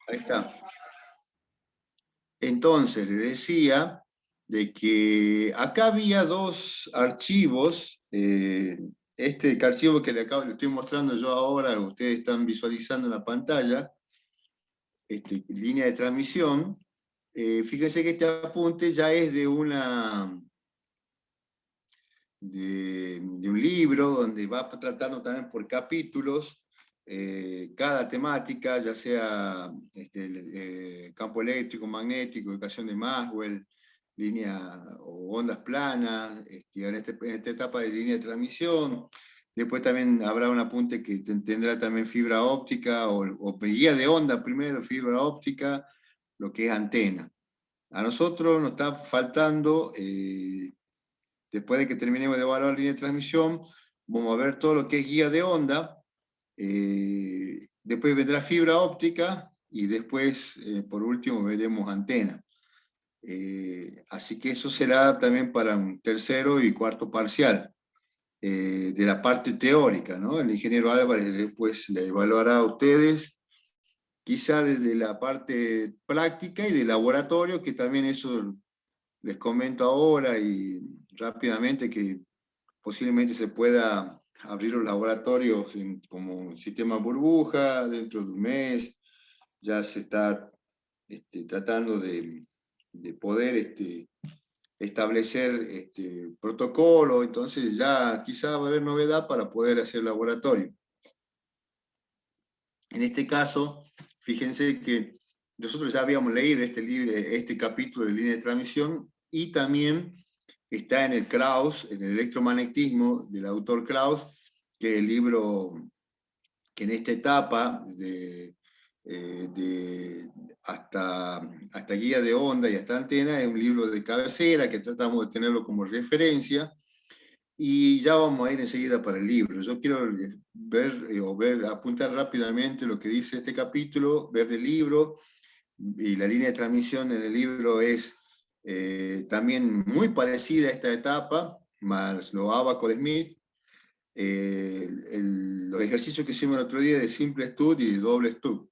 Ahí está. Entonces, le decía de que acá había dos archivos. Este archivo que le estoy mostrando yo ahora, ustedes están visualizando en la pantalla, línea de transmisión. Fíjense que este apunte ya es de un libro donde va tratando también por capítulos cada temática, ya sea campo eléctrico, magnético, ecuación de Maxwell, línea o ondas planas, en esta etapa de línea de transmisión. Después también habrá un apunte que tendrá también fibra óptica o guía de onda primero, fibra óptica, lo que es antena. A nosotros nos está faltando, después de que terminemos de evaluar la línea de transmisión, vamos a ver todo lo que es guía de onda, después vendrá fibra óptica y después, por último, veremos antena. Así que eso será también para un tercero y cuarto parcial de la parte teórica, ¿no? El ingeniero Álvarez después le evaluará a ustedes, quizá desde la parte práctica y de laboratorio, que también eso les comento ahora y rápidamente que posiblemente se pueda abrir los laboratorios como un sistema burbuja dentro de un mes. Ya se está tratando de poder establecer protocolo, entonces ya quizá va a haber novedad para poder hacer laboratorio. En este caso, fíjense que nosotros ya habíamos leído este capítulo de línea de transmisión y también está en el Krauss, en el electromagnetismo del autor Krauss, que es el libro que en esta etapa hasta guía de onda y hasta antena es un libro de cabecera que tratamos de tenerlo como referencia y ya vamos a ir enseguida para el libro. Yo quiero apuntar rápidamente lo que dice este capítulo, ver el libro, y la línea de transmisión en el libro es también muy parecida a esta etapa, más lo Abaco de Smith, los ejercicios que hicimos el otro día de simple stud y doble stud.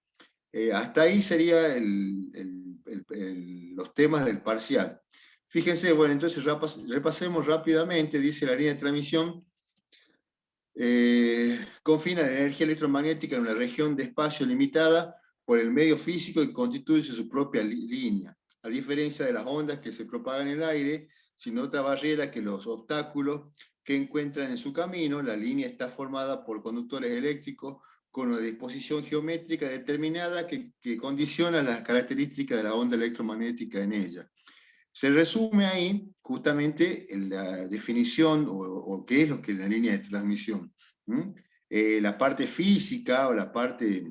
Hasta ahí serían los temas del parcial. Fíjense, bueno, entonces repasemos rápidamente, dice la línea de transmisión, confina la energía electromagnética en una región de espacio limitada por el medio físico y constituye su propia línea, a diferencia de las ondas que se propagan en el aire, sin otra barrera que los obstáculos que encuentran en su camino. La línea está formada por conductores eléctricos con una disposición geométrica determinada que condiciona las características de la onda electromagnética en ella. Se resume ahí justamente la definición o qué es lo que es la línea de transmisión. La parte física o la parte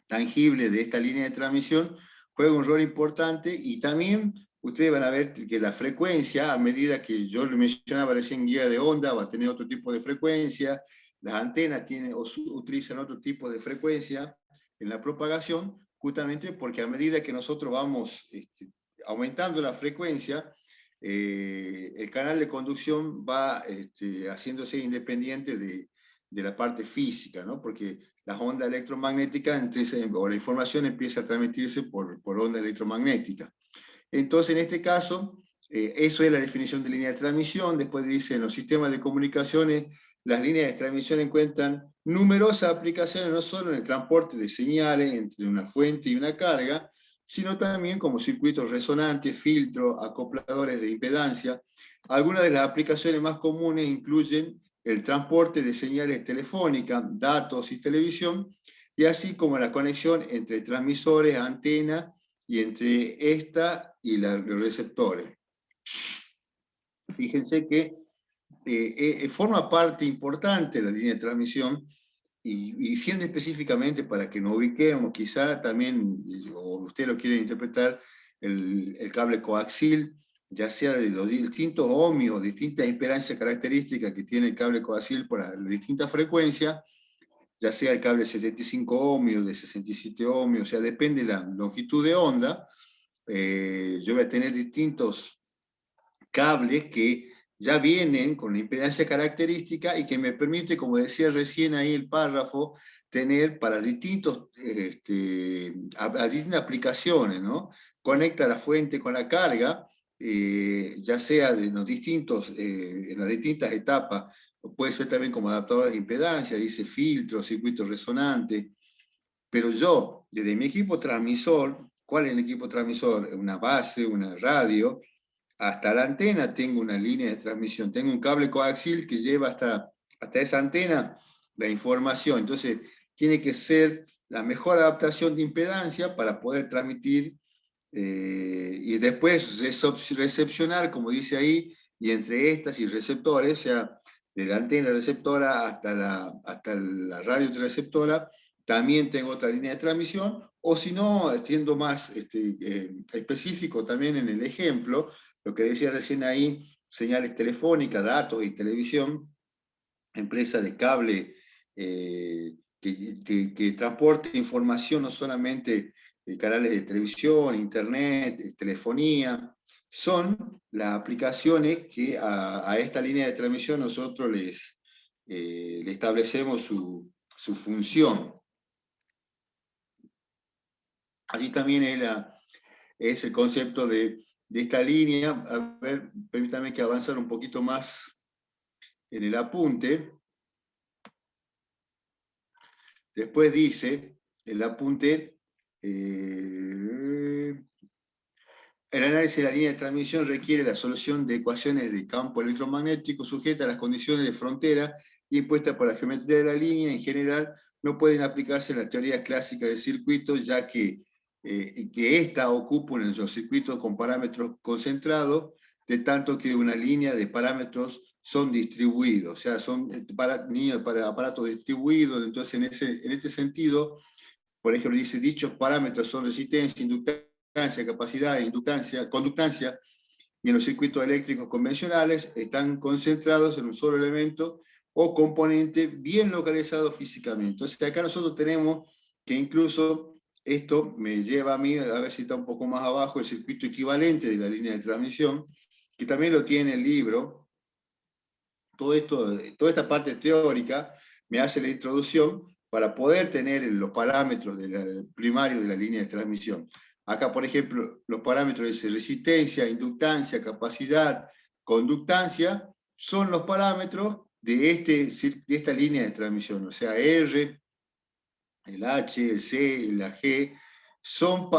tangible de esta línea de transmisión juega un rol importante y también ustedes van a ver que la frecuencia, a medida que yo le mencionaba recién guía de onda, va a tener otro tipo de frecuencia, las antenas utilizan otro tipo de frecuencia en la propagación, justamente porque a medida que nosotros vamos aumentando la frecuencia, el canal de conducción va haciéndose independiente de la parte física, ¿no? Porque las ondas electromagnéticas, o la información empieza a transmitirse por onda electromagnética. Entonces, en este caso, eso es la definición de línea de transmisión. Después dice, en los sistemas de comunicaciones, las líneas de transmisión encuentran numerosas aplicaciones, no solo en el transporte de señales entre una fuente y una carga, sino también como circuitos resonantes, filtros, acopladores de impedancia. Algunas de las aplicaciones más comunes incluyen el transporte de señales telefónicas, datos y televisión, y así como la conexión entre transmisores, antenas, y entre esta y los receptores. Fíjense que forma parte importante de la línea de transmisión y siendo específicamente para que nos ubiquemos, quizá también, o usted lo quiere interpretar, el cable coaxil, ya sea de los distintos ohmios, distintas impedancias características que tiene el cable coaxil por las distintas frecuencias, ya sea el cable 75 ohmios, de 67 ohmios, o sea, depende de la longitud de onda. Yo voy a tener distintos cables que ya vienen con la impedancia característica y que me permite, como decía recién ahí el párrafo, tener para distintos, a distintas aplicaciones, ¿no? Conecta la fuente con la carga, ya sea de los distintos, en las distintas etapas, puede ser también como adaptador de impedancia, dice filtro, circuito resonante, pero yo, desde mi equipo transmisor, ¿cuál es el equipo transmisor? Una base, una radio, hasta la antena tengo una línea de transmisión, tengo un cable coaxial que lleva hasta esa antena la información. Entonces, tiene que ser la mejor adaptación de impedancia para poder transmitir y después recepcionar, como dice ahí, y entre estas y receptores, o sea, de la antena receptora hasta la radio receptora, también tengo otra línea de transmisión, o si no, siendo más específico también en el ejemplo, lo que decía recién ahí, señales telefónicas, datos y televisión, empresa de cable que transporte información no solamente canales de televisión, internet, telefonía, son las aplicaciones que a esta línea de transmisión nosotros le establecemos su función. Allí también es el concepto de esta línea. A ver, permítame que avanzar un poquito más en el apunte. Después dice el apunte, el análisis de la línea de transmisión requiere la solución de ecuaciones de campo electromagnético sujetas a las condiciones de frontera impuestas por la geometría de la línea. En general, no pueden aplicarse en las teorías clásicas del circuito, ya que ésta ocupa en los circuitos con parámetros concentrados, de tanto que una línea de parámetros son distribuidos, o sea, son para aparatos distribuidos. Entonces, en este sentido, por ejemplo, dice, dichos parámetros son resistencia, inductancia, capacidad, inductancia, conductancia, y en los circuitos eléctricos convencionales están concentrados en un solo elemento o componente bien localizado físicamente. Entonces, acá nosotros tenemos que incluso esto me lleva a mí, a ver si está un poco más abajo, el circuito equivalente de la línea de transmisión, que también lo tiene el libro. Todo esto, toda esta parte teórica me hace la introducción para poder tener los parámetros primarios de la línea de transmisión. Acá, por ejemplo, los parámetros de resistencia, inductancia, capacidad, conductancia, son los parámetros de esta línea de transmisión. O sea, R, el H, el C, la G, son,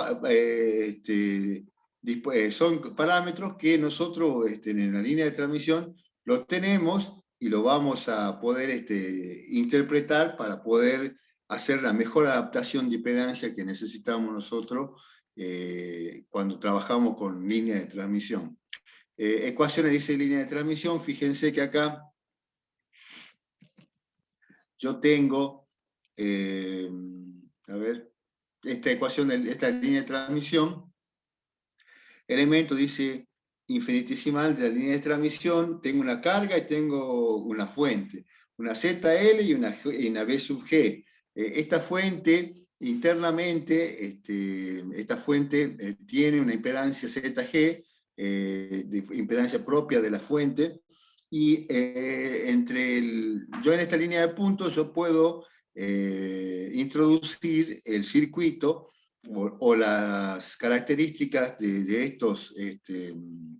son parámetros que nosotros en la línea de transmisión lo tenemos y lo vamos a poder interpretar para poder hacer la mejor adaptación de impedancia que necesitamos nosotros cuando trabajamos con línea de transmisión. Ecuaciones dice línea de transmisión, fíjense que acá yo tengo, a ver, esta ecuación, esta línea de transmisión, elemento dice infinitesimal de la línea de transmisión, tengo una carga y tengo una fuente, una ZL y una B sub G. Esta fuente, internamente, esta fuente tiene una impedancia ZG, de impedancia propia de la fuente, y yo en esta línea de puntos yo puedo introducir el circuito o las características de estos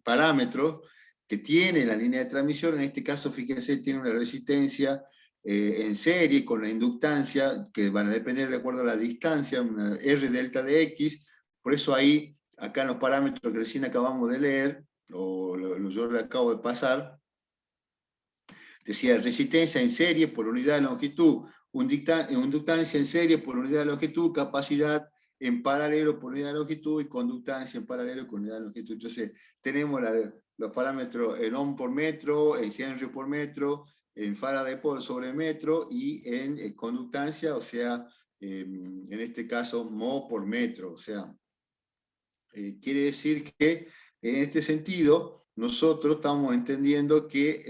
parámetros que tiene la línea de transmisión. En este caso, fíjense, tiene una resistencia en serie con la inductancia, que van a depender de acuerdo a la distancia, una R delta de X. Por eso ahí, acá en los parámetros que recién acabamos de leer, o yo le acabo de pasar, decía resistencia en serie por unidad de longitud, inductancia en serie por unidad de longitud, capacidad en paralelo por unidad de longitud y conductancia en paralelo con unidad de longitud. Entonces, tenemos los parámetros en ohm por metro, en Henry por metro, en Faraday por sobre metro y en conductancia, o sea, en este caso, mho por metro. O sea, quiere decir que en este sentido, nosotros estamos entendiendo que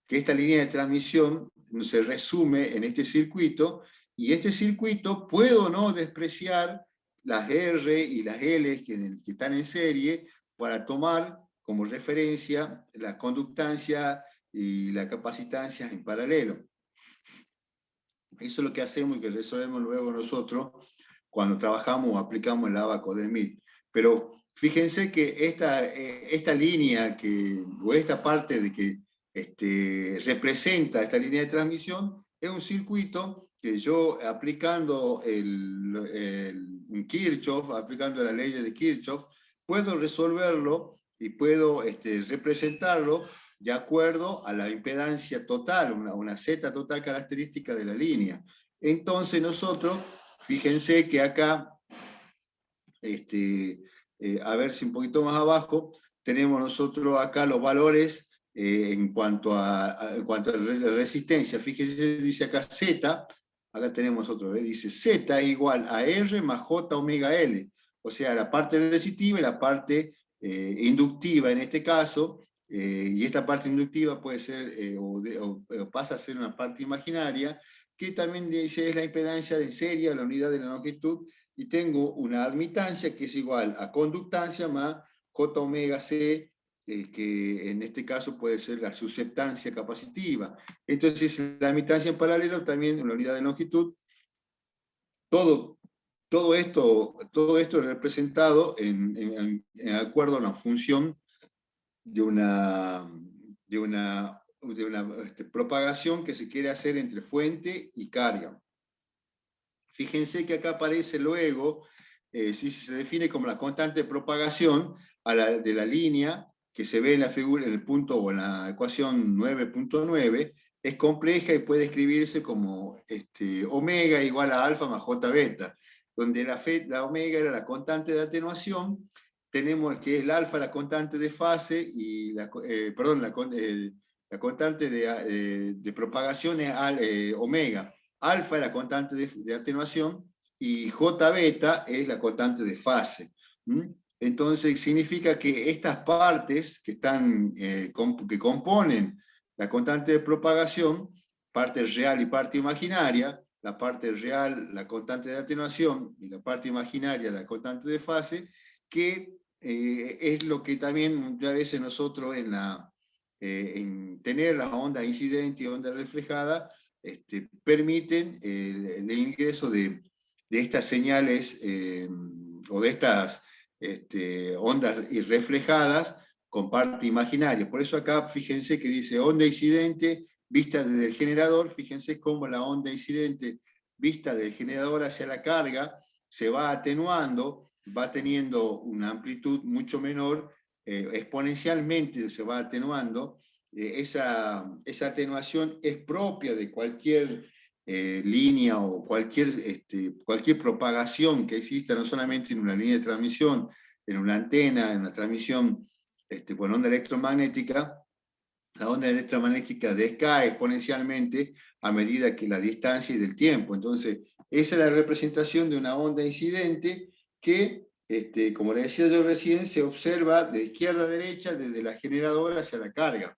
esta línea de transmisión se resume en este circuito, y este circuito puedo no despreciar las R y las L que están en serie para tomar como referencia la conductancia y la capacitancia en paralelo. Eso es lo que hacemos y que resolvemos luego nosotros cuando trabajamos o aplicamos el abaco de MIT. Pero fíjense que esta línea, o esta parte de que representa esta línea de transmisión, es un circuito que yo aplicando un Kirchhoff, aplicando la ley de Kirchhoff, puedo resolverlo y puedo representarlo de acuerdo a la impedancia total, una Z total característica de la línea. Entonces nosotros, fíjense que acá, a ver si un poquito más abajo, tenemos nosotros acá los valores en cuanto a resistencia. Fíjense, dice acá Z, acá tenemos otro, dice Z igual a R más J omega L. O sea, la parte resistiva y la parte inductiva en este caso, y esta parte inductiva puede ser, o pasa a ser una parte imaginaria, que también dice es la impedancia de serie, la unidad de la longitud, y tengo una admitancia que es igual a conductancia más J omega C, que en este caso puede ser la susceptancia capacitiva. Entonces, la admitancia en paralelo también una unidad de longitud. Todo esto es representado en acuerdo a una función de una propagación que se quiere hacer entre fuente y carga. Fíjense que acá aparece luego, si se define como la constante de propagación de la línea que se ve en la figura, en el punto o en la ecuación 9.9, es compleja y puede escribirse como omega igual a alfa más j beta, donde la omega era la constante de atenuación, tenemos que el alfa la constante de fase y la constante de propagación es omega. Alfa es la constante de atenuación y J beta es la constante de fase. Entonces significa que estas partes que componen la constante de propagación, parte real y parte imaginaria, la parte real la constante de atenuación y la parte imaginaria la constante de fase, que es lo que también muchas veces nosotros en tener las ondas incidentes y ondas reflejadas permiten el ingreso de estas señales o de estas ondas reflejadas con parte imaginaria. Por eso acá fíjense que dice onda incidente vista desde el generador, fíjense cómo la onda incidente vista del generador hacia la carga se va atenuando, va teniendo una amplitud mucho menor, exponencialmente se va atenuando. Esa atenuación es propia de cualquier línea o cualquier propagación que exista, no solamente en una línea de transmisión, en una antena, en una transmisión por onda electromagnética. La onda electromagnética decae exponencialmente a medida que la distancia y del tiempo. Entonces, esa es la representación de una onda incidente que, como le decía yo recién, se observa de izquierda a derecha, desde la generadora hacia la carga.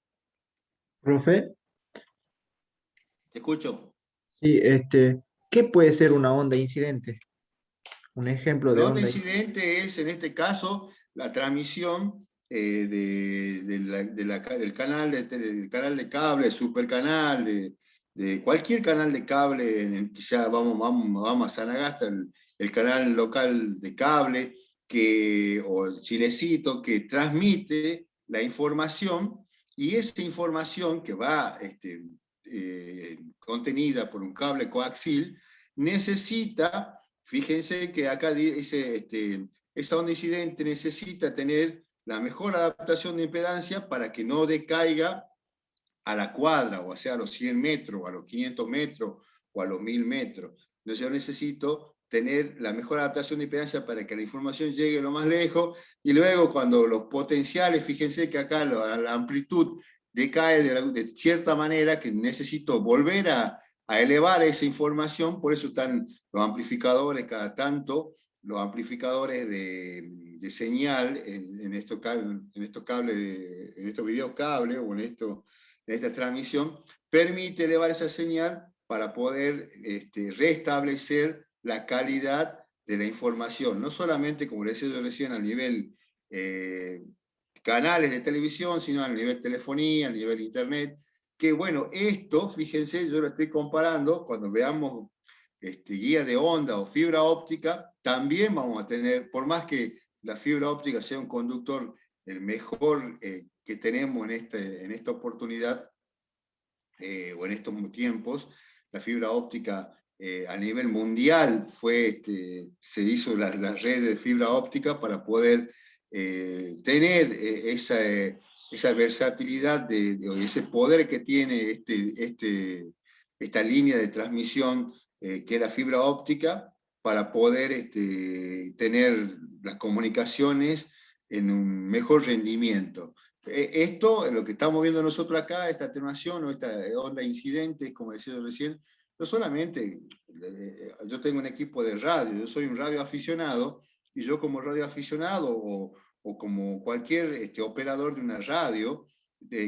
Profe, ¿Te escucho? sí, ¿qué puede ser una onda incidente? Un ejemplo de La onda onda. incidente es, en este caso, la transmisión del canal de cable, supercanal, de cualquier canal de cable, quizá vamos a Sanagasta, el canal local de cable, o el chilecito, que transmite la información, y esa información que va contenida por un cable coaxil, necesita. Fíjense que acá dice, esta onda incidente necesita tener la mejor adaptación de impedancia para que no decaiga a la cuadra, o sea, a los 100 metros, o a los 500 metros, o a los 1000 metros. Entonces yo necesito tener la mejor adaptación de impedancia para que la información llegue lo más lejos, y luego cuando los potenciales, fíjense que acá la amplitud decae de cierta manera, que necesito volver a elevar esa información. Por eso están los amplificadores cada tanto, los amplificadores de señal en estos cables, en estos videocables o en esta transmisión, permite elevar esa señal para poder restablecer la calidad de la información, no solamente, como les decía yo recién, a nivel canales de televisión, sino a nivel telefonía, a nivel internet, que bueno, esto, fíjense, yo lo estoy comparando, cuando veamos guía de onda o fibra óptica, también vamos a tener, por más que la fibra óptica sea un conductor el mejor que tenemos en esta oportunidad, o en estos tiempos, la fibra óptica a nivel mundial se hizo las redes de fibra óptica para poder tener esa versatilidad, ese poder que tiene esta línea de transmisión que es la fibra óptica, para poder tener las comunicaciones en un mejor rendimiento. Esto, lo que estamos viendo nosotros acá, esta atenuación o esta onda incidente, como decía recién, no solamente, yo tengo un equipo de radio, yo soy un radioaficionado, y yo como radioaficionado o como cualquier operador de una radio,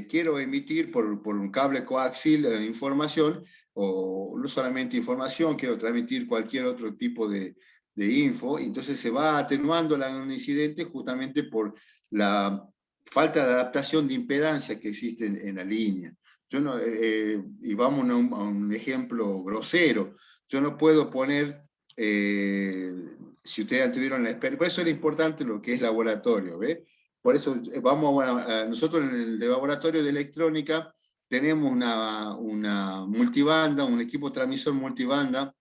quiero emitir por un cable coaxil información, o no solamente información, quiero transmitir cualquier otro tipo de info, y entonces se va atenuando la onda incidente justamente por la falta de adaptación de impedancia que existe en la línea. Yo no, y vamos a un ejemplo grosero. Yo no puedo poner, si ustedes tuvieron la experiencia, por eso era importante lo que es laboratorio, ¿ve? Por eso vamos nosotros en el laboratorio de electrónica tenemos una multibanda, un equipo transmisor multibanda,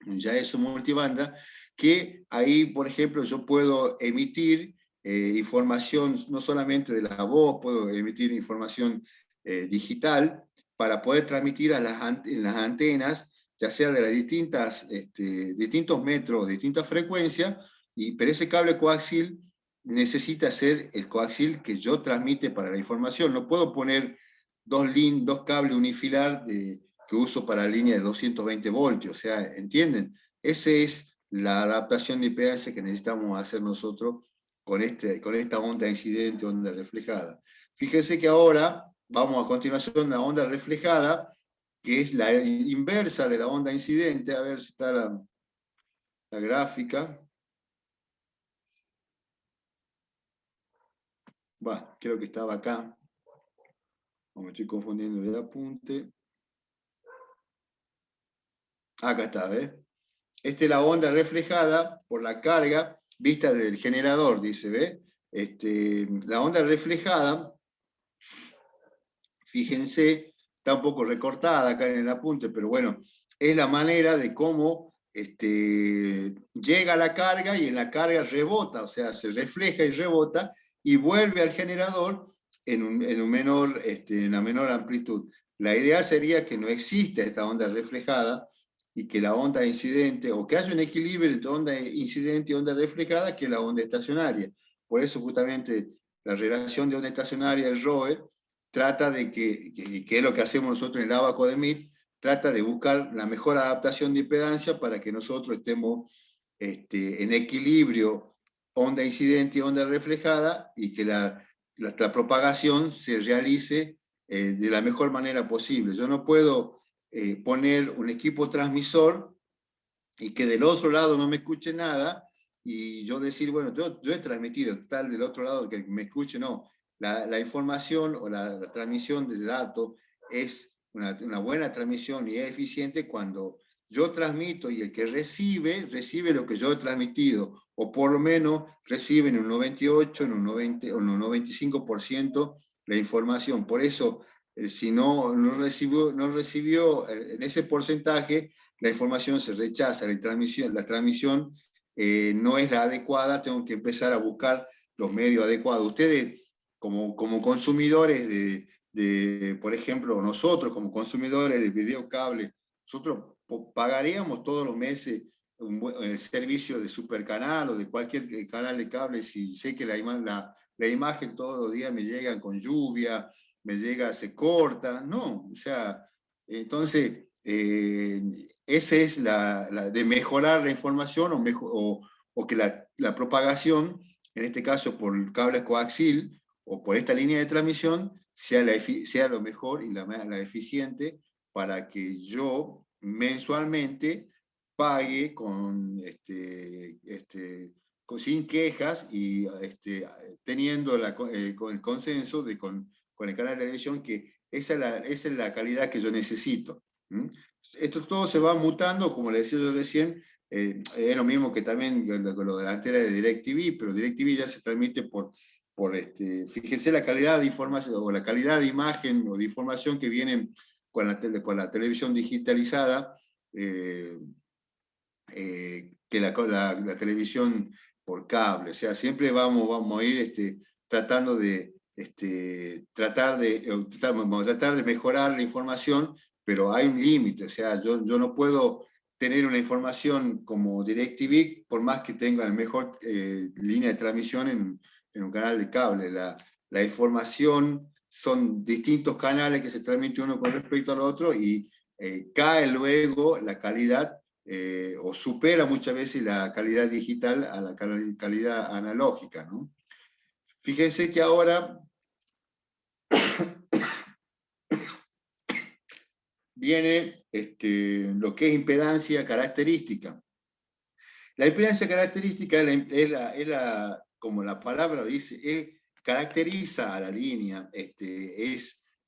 ya es un multibanda, que ahí, por ejemplo, yo puedo emitir información no solamente de la voz, puedo emitir información digital para poder transmitir en las antenas, ya sea de las distintos metros, distintas frecuencias, pero ese cable coaxil necesita ser el coaxil que yo transmite para la información. No puedo poner dos cables unifilar que uso para la línea de 220 voltios, o sea, ¿entienden? Esa es la adaptación de impedancia que necesitamos hacer nosotros con esta onda incidente, onda reflejada. Fíjense que ahora vamos a continuación la onda reflejada, que es la inversa de la onda incidente. A ver si está la gráfica. Bueno, creo que estaba acá. O me estoy confundiendo de apunte. Acá está, ¿ves? Esta es la onda reflejada por la carga vista del generador, dice, ¿ve? La onda reflejada, fíjense, está un poco recortada acá en el apunte, pero bueno, es la manera de cómo llega la carga y en la carga rebota, o sea, se refleja y rebota y vuelve al generador en una menor amplitud. La idea sería que no exista esta onda reflejada y que la onda incidente, o que haya un equilibrio entre onda incidente y onda reflejada, que es la onda estacionaria. Por eso justamente la relación de onda estacionaria, el ROE, trata de que es lo que hacemos nosotros en el Abaco de MIT, trata de buscar la mejor adaptación de impedancia para que nosotros estemos en equilibrio onda incidente y onda reflejada, y que la propagación se realice de la mejor manera posible. Yo no puedo poner un equipo transmisor y que del otro lado no me escuche nada, y yo decir, bueno, yo he transmitido, tal del otro lado que me escuche, no. La información o la transmisión de datos es una buena transmisión y es eficiente cuando yo transmito y el que recibe lo que yo he transmitido, o por lo menos recibe en un 98, en un 90 o en un 95% la información. Por eso, si no recibió en ese porcentaje, la información se rechaza, la transmisión no es la adecuada, tengo que empezar a buscar los medios adecuados. Ustedes, como consumidores por ejemplo, nosotros como consumidores de videocable, nosotros pagaríamos todos los meses el servicio de Supercanal o de cualquier canal de cable, si sé que la imagen todos los días me llega con lluvia, me llega, se corta, no, o sea, entonces esa es la de mejorar la información o que la propagación, en este caso por el cable coaxil o por esta línea de transmisión, sea lo mejor y la eficiente, para que yo mensualmente pague con sin quejas y teniendo con el consenso con el canal de televisión que esa es la calidad que yo necesito. ¿Mm? Esto todo se va mutando, como le decía yo recién, es lo mismo que también con lo delantera de DirecTV, pero DirecTV ya se transmite fíjense la calidad de información o la calidad de imagen o de información que viene con la televisión digitalizada, que la televisión por cable. O sea, siempre vamos a ir tratando de, tratar de mejorar la información, pero hay un límite. O sea, yo no puedo tener una información como DirecTV, por más que tenga la mejor línea de transmisión en un canal de cable. La información son distintos canales que se transmiten uno con respecto al otro y cae luego la calidad o supera muchas veces la calidad digital a la calidad analógica, ¿no? Fíjense que ahora viene lo que es impedancia característica. La impedancia característica como la palabra dice, caracteriza a la línea,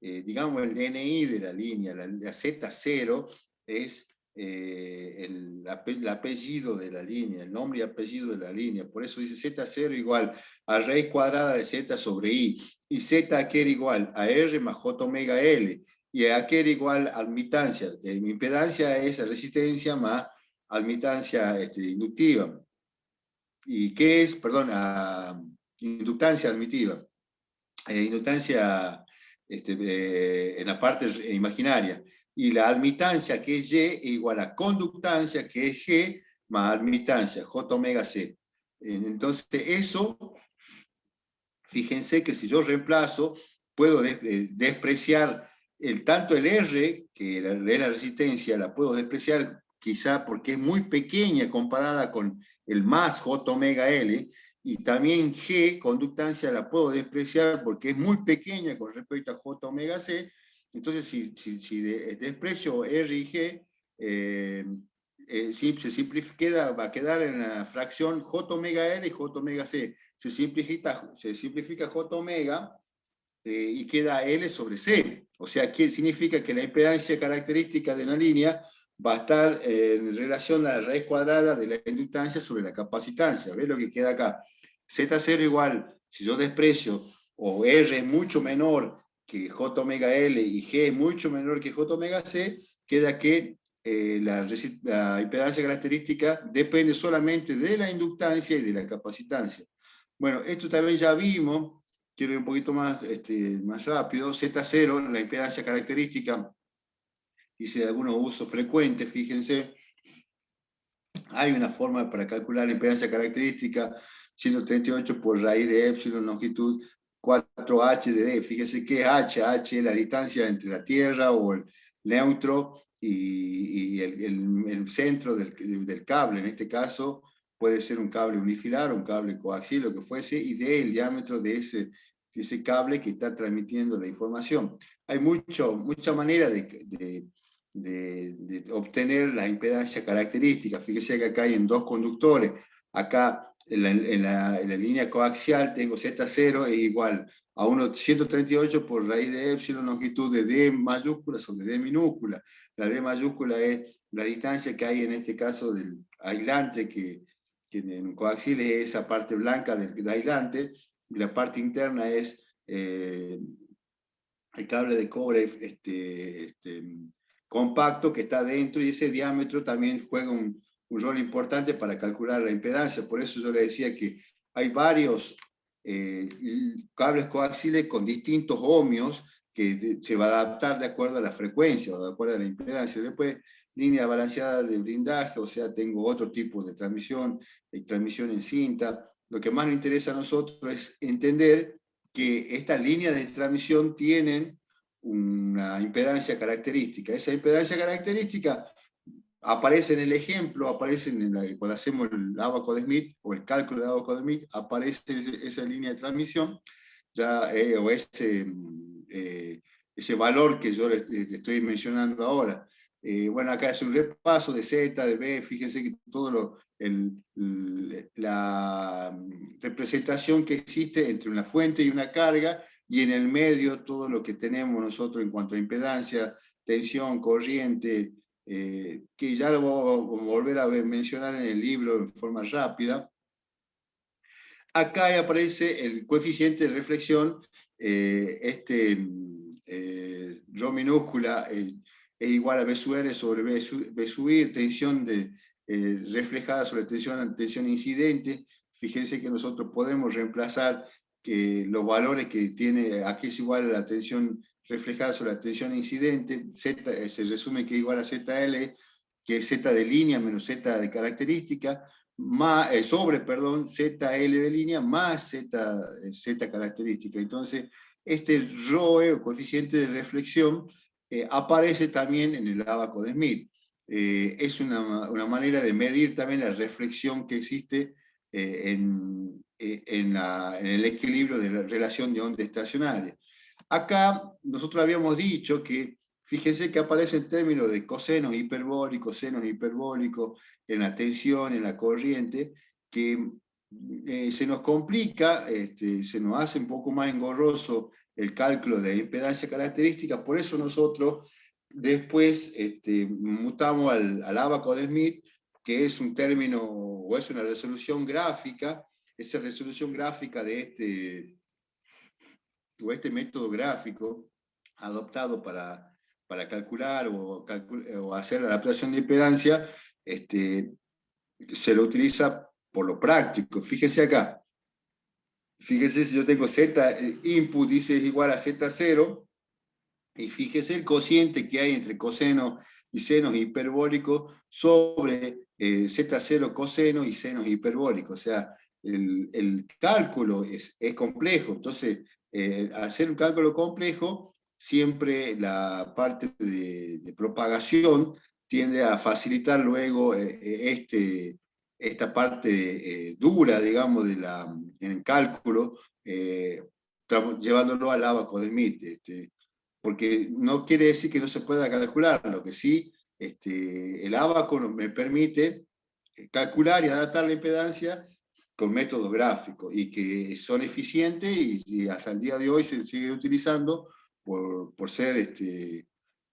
digamos, el DNI de la línea, la Z0 es el apellido de la línea, el nombre y apellido de la línea. Por eso dice Z0 igual a raíz cuadrada de Z sobre I, y Z quiere igual a R más J omega L, y A quiere igual a admitancia. Mi impedancia es resistencia más admitancia inductiva. ¿Y qué es? Perdón, inductancia admitiva. Inductancia en la parte imaginaria. Y la admitancia, que es Y, igual a conductancia, que es G, más admitancia, J omega C. Entonces, eso, fíjense que si yo reemplazo, puedo despreciar tanto el R, que la resistencia, la puedo despreciar quizá porque es muy pequeña comparada con el más J omega L, y también G, conductancia, la puedo despreciar porque es muy pequeña con respecto a J omega C. Entonces, si desprecio R y G, va a quedar en la fracción J omega L y J omega C. Se simplifica J omega y queda L sobre C. O sea, ¿qué significa? Que la impedancia característica de una línea va a estar en relación a la raíz cuadrada de la inductancia sobre la capacitancia. ¿Ves lo que queda acá? Z0 igual, si yo desprecio, o R es mucho menor que J omega L y G es mucho menor que J omega C, queda que la impedancia característica depende solamente de la inductancia y de la capacitancia. Bueno, esto también ya vimos, quiero ir un poquito más rápido. Z0, la impedancia característica, dice algunos usos frecuentes, fíjense. Hay una forma para calcular la impedancia característica, 138 por raíz de epsilon, longitud 4h de D. Fíjense que H es la distancia entre la Tierra o el neutro y el centro del cable. En este caso puede ser un cable unifilar, un cable coaxial, lo que fuese, y D el diámetro de ese cable que está transmitiendo la información. Hay mucha manera de obtener la impedancia característica. Fíjese que acá hay en dos conductores. Acá en la línea coaxial tengo Z0 es igual a 138 por raíz de epsilon, longitud de D mayúscula sobre D minúscula. La D mayúscula es la distancia que hay en este caso del aislante, que en un coaxial es esa parte blanca del aislante, y la parte interna es el cable de cobre compacto que está dentro, y ese diámetro también juega un rol importante para calcular la impedancia. Por eso yo le decía que hay varios cables coaxiales con distintos ohmios que se va a adaptar de acuerdo a la frecuencia o de acuerdo a la impedancia. Después, línea balanceada de blindaje, o sea, tengo otro tipo de transmisión en cinta. Lo que más nos interesa a nosotros es entender que estas líneas de transmisión tienen una impedancia característica. Esa impedancia característica aparece en el ejemplo, aparece cuando hacemos el ábaco de Smith o el cálculo de ábaco de Smith, aparece esa línea de transmisión, o ese valor que yo le estoy mencionando ahora. Bueno, acá es un repaso de Z, de B, fíjense que todo la representación que existe entre una fuente y una carga, y en el medio todo lo que tenemos nosotros en cuanto a impedancia, tensión, corriente, que ya lo voy a volver a mencionar en el libro en forma rápida. Acá aparece el coeficiente de reflexión, rho minúscula es igual a B sub R sobre B sub I, tensión reflejada sobre tensión incidente. Fíjense que nosotros podemos reemplazar que los valores que tiene, aquí es igual a la tensión reflejada sobre la tensión incidente, Z, se resume que es igual a ZL, que es Z de línea menos Z de característica, más, sobre, perdón, ZL de línea más Z característica. Entonces, este ROE o coeficiente de reflexión aparece también en el ábaco de Smith. Es una manera de medir también la reflexión que existe en el equilibrio de la relación de onda estacionaria. Acá nosotros habíamos dicho que, fíjense que aparece el término de cosenos hiperbólicos, senos hiperbólicos, en la tensión, en la corriente, que se nos complica, se nos hace un poco más engorroso el cálculo de impedancia característica, por eso nosotros después mutamos al ábaco de Smith, que es un término o es una resolución gráfica, esa resolución gráfica de este método gráfico adoptado para calcular o hacer la adaptación de impedancia, se lo utiliza por lo práctico. Fíjese acá, fíjese si yo tengo Z input, dice es igual a Z0, y fíjese el cociente que hay entre cosenos y senos hiperbólicos sobre Z0 coseno y senos hiperbólicos. O sea, el cálculo es complejo. Entonces, hacer un cálculo complejo, siempre la parte de propagación tiende a facilitar luego esta parte dura, digamos, en el cálculo, llevándolo al ábaco de Smith. Porque no quiere decir que no se pueda calcular, lo que sí, el ábaco me permite calcular y adaptar la impedancia con métodos gráficos y que son eficientes y hasta el día de hoy se sigue utilizando por ser,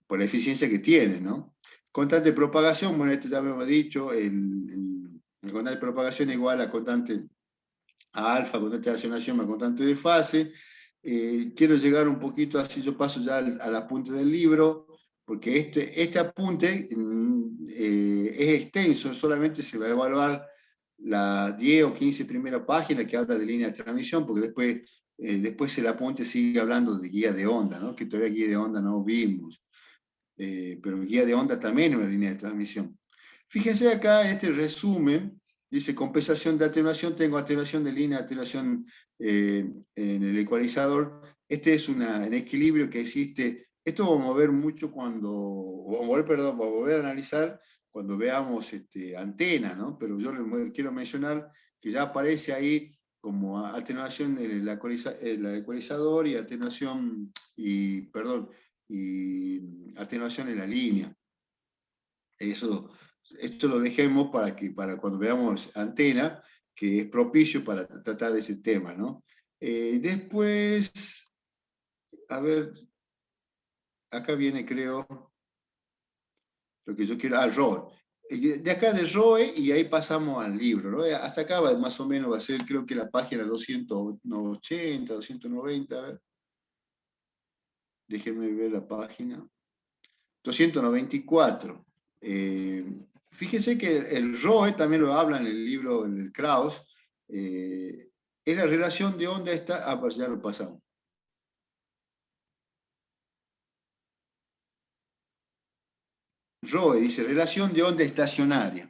por la eficiencia que tiene, ¿no? Constante de propagación, bueno, ya me hemos dicho, el constante de propagación es igual a constante a alfa, constante de accionación más constante de fase. Quiero llegar un poquito, así yo paso ya al apunte del libro, porque este apunte es extenso, solamente se va a evaluar las 10 o 15 primeras páginas que habla de línea de transmisión, porque después el apunte sigue hablando de guía de onda, ¿no? Que todavía guía de onda no vimos, pero guía de onda también es una línea de transmisión. Fíjense acá este resumen. Dice compensación de atenuación, tengo atenuación de línea, atenuación en el ecualizador. Este es un equilibrio que existe. Esto vamos a ver mucho vamos a volver a analizar cuando veamos antena, ¿no? Pero yo quiero mencionar que ya aparece ahí como atenuación en el ecualizador y atenuación, y atenuación en la línea. Esto lo dejemos para cuando veamos antena, que es propicio para tratar de ese tema, ¿no? Después, a ver, acá viene, creo, lo que yo quiero, ROE. De acá de ROE y ahí pasamos al libro, ¿no? Hasta acá más o menos va a ser, creo que la página 280, 290, a ver. Déjenme ver la página. 294. Fíjese que el ROE también lo habla en el libro, en el Krauss, es la relación de onda pues ya lo pasamos. ROE dice relación de onda estacionaria.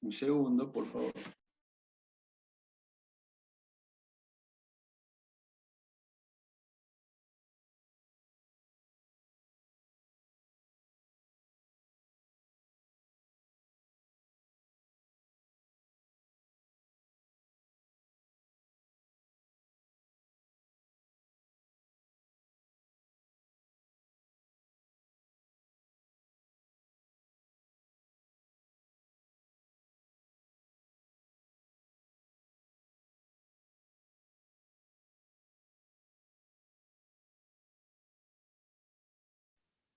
Un segundo, por favor.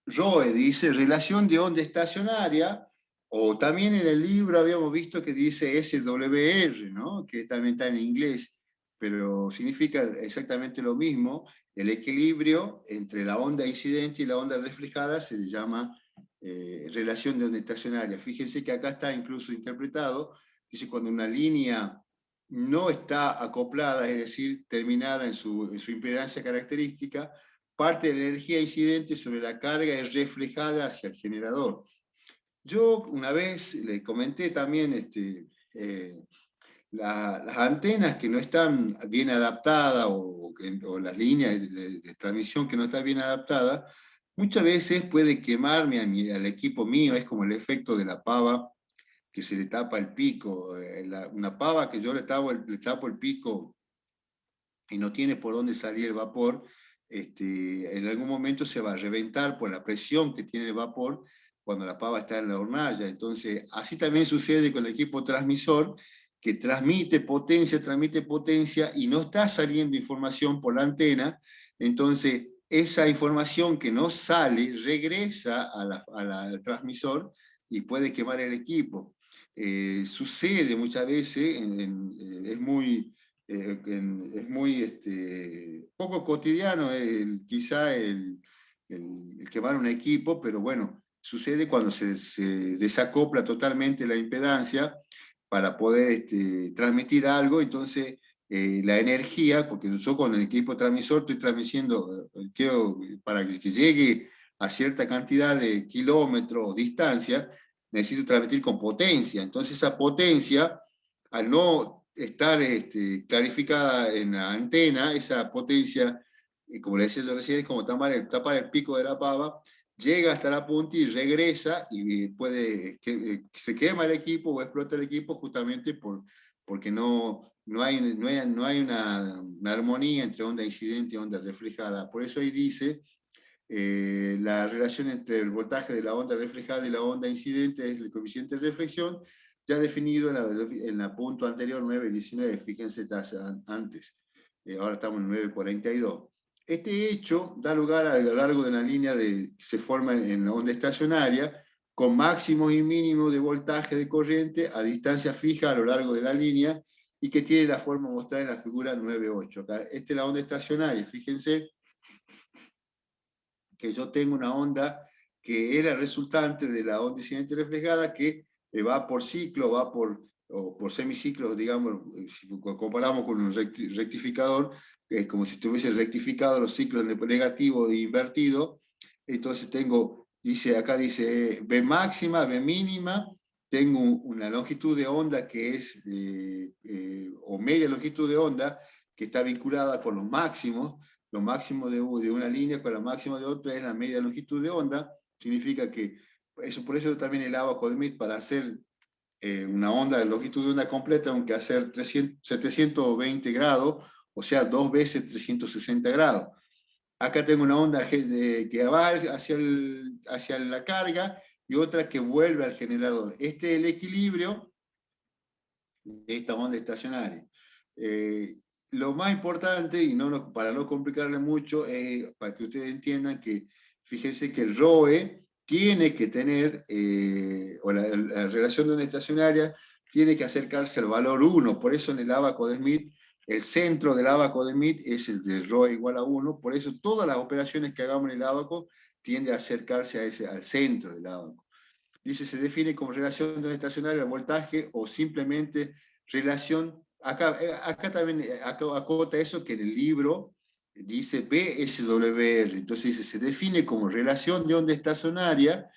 ROE dice relación de onda estacionaria, o también en el libro habíamos visto que dice SWR, ¿no? Que también está en inglés, pero significa exactamente lo mismo. El equilibrio entre la onda incidente y la onda reflejada se llama relación de onda estacionaria. Fíjense que acá está incluso interpretado, dice cuando una línea no está acoplada, es decir, terminada en su impedancia característica, parte de la energía incidente sobre la carga es reflejada hacia el generador. Yo una vez le comenté también las antenas que no están bien adaptadas o las líneas de transmisión que no están bien adaptadas, muchas veces puede quemarme al equipo mío, es como el efecto de la pava que se le tapa el pico. Una pava que yo le tapo el pico y no tiene por dónde salir el vapor, en algún momento se va a reventar por la presión que tiene el vapor cuando la pava está en la hornalla. Entonces, así también sucede con el equipo transmisor, que transmite potencia y no está saliendo información por la antena. Entonces, esa información que no sale regresa al transmisor y puede quemar el equipo. Sucede muchas veces, es muy poco cotidiano quizá el quemar un equipo, pero bueno, sucede cuando se desacopla totalmente la impedancia para poder transmitir algo. Entonces la energía, porque yo con el equipo transmisor estoy transmitiendo, para que llegue a cierta cantidad de kilómetros o distancia, necesito transmitir con potencia. Entonces esa potencia, al no estar clarificada en la antena, esa potencia, como le decía yo recién, es como tapar el pico de la pava, llega hasta la punta y regresa y se quema el equipo o explota el equipo justamente porque no hay una armonía entre onda incidente y onda reflejada. Por eso ahí dice la relación entre el voltaje de la onda reflejada y la onda incidente es el coeficiente de reflexión, ya definido en la punto anterior 9.19, fíjense antes, ahora estamos en 9.42. Este hecho da lugar a lo largo de la línea que se forma en la onda estacionaria, con máximos y mínimos de voltaje de corriente a distancia fija a lo largo de la línea y que tiene la forma mostrada en la figura 9.8. Esta es la onda estacionaria, fíjense que yo tengo una onda que es la resultante de la onda incidente reflejada que va por ciclo, o por semiciclos, digamos, si comparamos con un rectificador, es como si tuviese rectificado los ciclos negativo e invertido. Entonces tengo, acá dice B máxima, B mínima, tengo una longitud de onda que es, o media longitud de onda, que está vinculada con los máximos. Lo máximo de una línea con la máxima de otra es la media longitud de onda. Significa que, por eso también el abaco de Smith, para hacer una onda de longitud de onda completa, aunque hacer 720 grados, o sea, 2 veces 360 grados. Acá tengo una onda que va hacia la carga y otra que vuelve al generador. Este es el equilibrio de esta onda estacionaria. Lo más importante, y para no complicarle mucho, para que ustedes entiendan que, fíjense que el ROE tiene que tener, o la relación de onda estacionaria, tiene que acercarse al valor 1. Por eso en el ábaco de Smith, el centro del ábaco de Smith es el de ROE igual a 1. Por eso todas las operaciones que hagamos en el ábaco tienden a acercarse al centro del ábaco. Dice, se define como relación de onda estacionaria al voltaje o simplemente relación. Acá también acota eso que en el libro dice BSWR. Entonces dice, se define como relación de onda estacionaria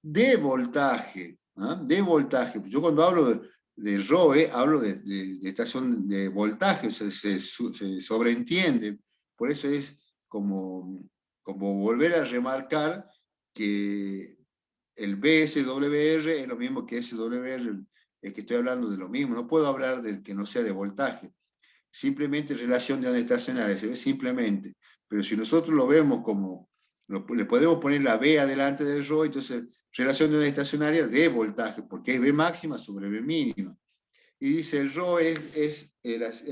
de voltaje. ¿Ah? De voltaje. Yo cuando hablo de ROE, hablo de estación de voltaje, o sea, se sobreentiende. Por eso es como volver a remarcar que el BSWR es lo mismo que SWR, es que estoy hablando de lo mismo. No puedo hablar del que no sea de voltaje. Simplemente relación de onda estacionaria, se ve simplemente. Pero si nosotros lo vemos como, le podemos poner la B adelante del ROE, entonces relación de onda estacionaria de voltaje, porque es B máxima sobre B mínima. Y dice el ROE es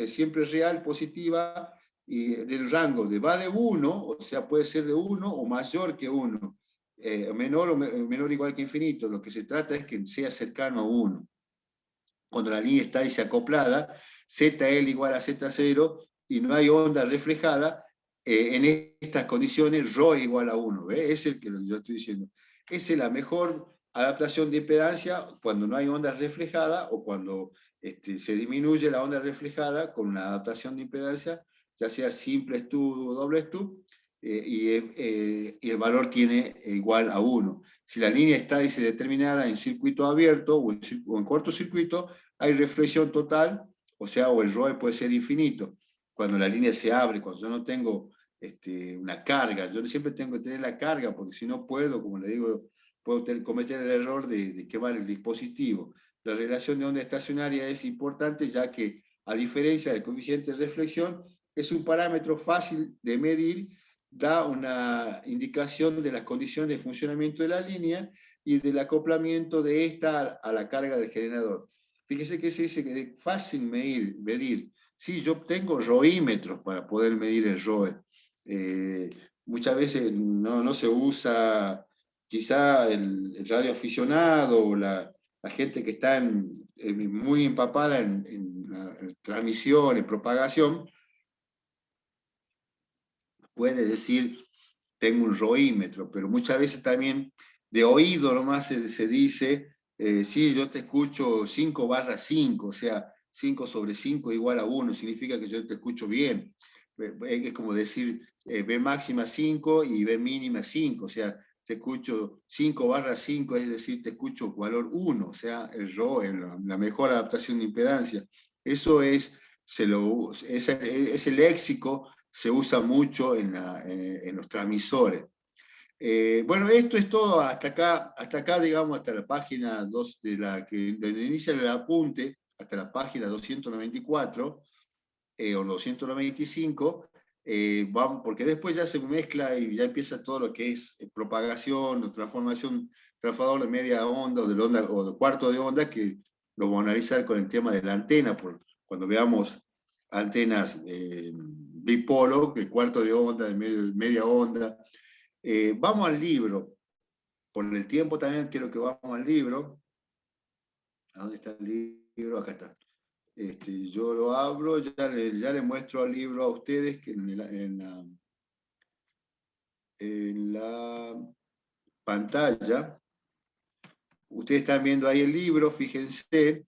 siempre real, positiva, y del rango va de 1, o sea, puede ser de 1 o mayor que 1. menor o menor o igual que infinito. Lo que se trata es que sea cercano a 1. Cuando la línea está desacoplada, ZL igual a Z0 y no hay onda reflejada, en estas condiciones ρ igual a 1. ¿Ve? Es el que yo estoy diciendo. Esa es la mejor adaptación de impedancia cuando no hay onda reflejada o cuando se disminuye la onda reflejada con una adaptación de impedancia, ya sea simple stub o doble stub, y el valor tiene igual a 1. Si la línea está determinada en circuito abierto o en cortocircuito, hay reflexión total, o sea, o el ROE puede ser infinito. Cuando la línea se abre, cuando yo no tengo una carga, yo siempre tengo que tener la carga, porque si no puedo, como le digo, puedo cometer el error de quemar el dispositivo. La relación de onda estacionaria es importante, ya que, a diferencia del coeficiente de reflexión, es un parámetro fácil de medir, da una indicación de las condiciones de funcionamiento de la línea y del acoplamiento de esta a la carga del generador. Fíjese que se dice que es fácil medir. Sí, yo tengo roímetros para poder medir el ROE. Muchas veces no se usa quizá el radioaficionado o la gente que está muy empapada en transmisión, en propagación, puede decir, tengo un roímetro, pero muchas veces también de oído nomás se dice, sí, yo te escucho 5/5, o sea, 5/5 igual a 1, significa que yo te escucho bien. Es como decir B máxima 5 y B mínima 5, o sea, te escucho 5/5, es decir, te escucho valor 1, o sea, el ROE, la mejor adaptación de impedancia. Eso es, ese léxico se usa mucho en los transmisores. Bueno, esto es todo hasta acá, digamos, hasta la página 2 donde inicia el apunte, hasta la página 294 o 295, vamos, porque después ya se mezcla y ya empieza todo lo que es propagación o transformación, transformador de media onda o o de cuarto de onda, que lo vamos a analizar con el tema de la antena, cuando veamos antenas bipolo, que cuarto de onda, de media onda. Vamos al libro. Por el tiempo también quiero que vamos al libro. ¿A dónde está el libro? Acá está. Yo lo abro, ya le muestro el libro a ustedes que en la pantalla. Ustedes están viendo ahí el libro, fíjense.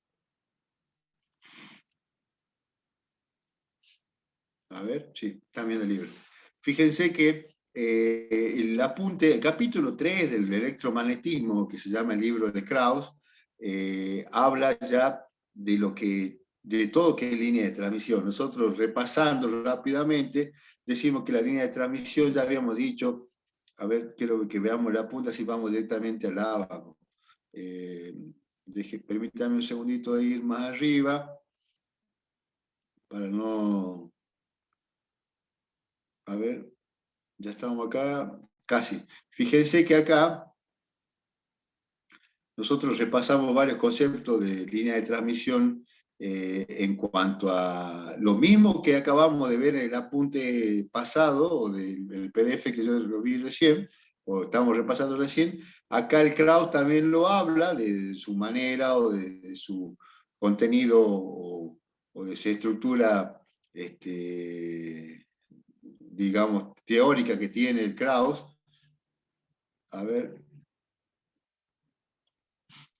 A ver, sí, están viendo el libro. Fíjense que el apunte, el capítulo 3 del electromagnetismo, que se llama el libro de Krauss, habla ya de todo que es línea de transmisión. Nosotros, repasando rápidamente, decimos que la línea de transmisión, ya habíamos dicho, a ver, quiero que veamos la punta, si vamos directamente al abajo. Permítanme un segundito de ir más arriba, para no... A ver, ya estamos acá, casi. Fíjense que acá nosotros repasamos varios conceptos de línea de transmisión en cuanto a lo mismo que acabamos de ver en el apunte pasado, o del PDF que yo lo vi recién, o estamos repasando recién. Acá el Krauss también lo habla de su manera o de su contenido o de su estructura, digamos, teórica que tiene el Krauss. A ver,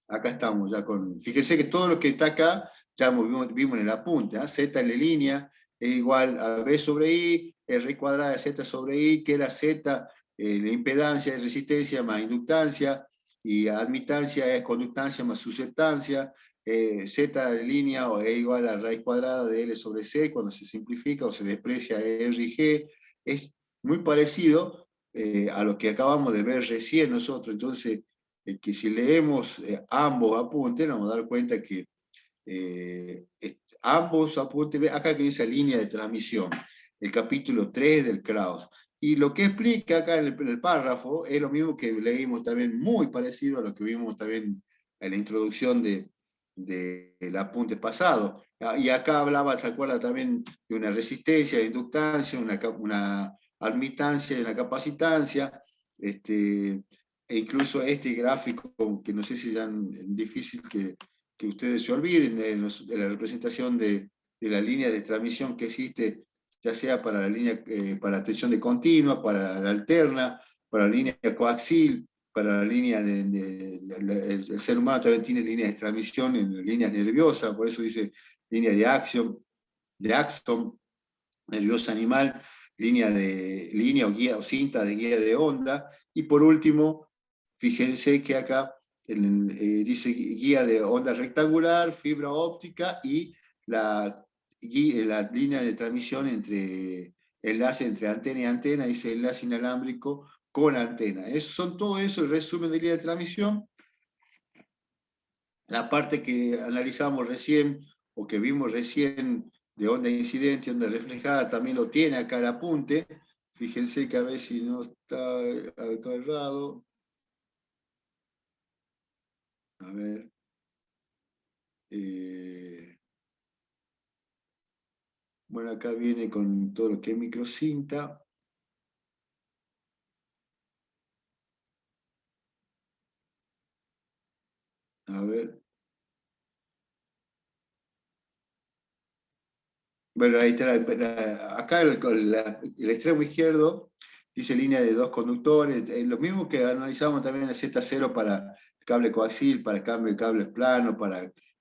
acá estamos ya con... Fíjense que todo lo que está acá, ya vimos en el apunte, ¿eh? Z en la línea es igual a B sobre I, R cuadrada de Z sobre I, que era Z, la impedancia es resistencia más inductancia, y admitancia es conductancia más susceptancia, Z de línea es igual a raíz cuadrada de L sobre C, cuando se simplifica o se desprecia R y G. Es muy parecido a lo que acabamos de ver recién nosotros. Entonces, que si leemos ambos apuntes, nos vamos a dar cuenta que ambos apuntes, acá que dice línea de transmisión, el capítulo 3 del Krauss. Y lo que explica acá en el párrafo es lo mismo que leímos también, muy parecido a lo que vimos también en la introducción del apunte pasado. Y acá hablaba, se acuerda también de una resistencia, de inductancia, una admitancia y una capacitancia. e incluso este gráfico, que no sé si es difícil que ustedes se olviden de la representación de las líneas de transmisión que existe, ya sea para la línea para tensión de continua, para la alterna, para la línea coaxil, para la línea el ser humano también tiene líneas de transmisión en líneas nerviosas, por eso dice línea de axon nerviosa animal, línea o guía o cinta de guía de onda, y por último, fíjense que acá dice guía de onda rectangular, fibra óptica y la línea de transmisión enlace entre antena y antena, dice enlace inalámbrico con antena. Todo eso el resumen de línea de transmisión. La parte que analizamos recién o que vimos recién de onda incidente, onda reflejada, también lo tiene acá el apunte. Fíjense que a ver si no está agarrado. A ver. Bueno, acá viene con todo lo que es microcinta. A ver. Bueno, ahí está. Acá el extremo izquierdo dice línea de dos conductores. Lo mismo que analizamos también en el Z0 para cable coaxil, para cables planos,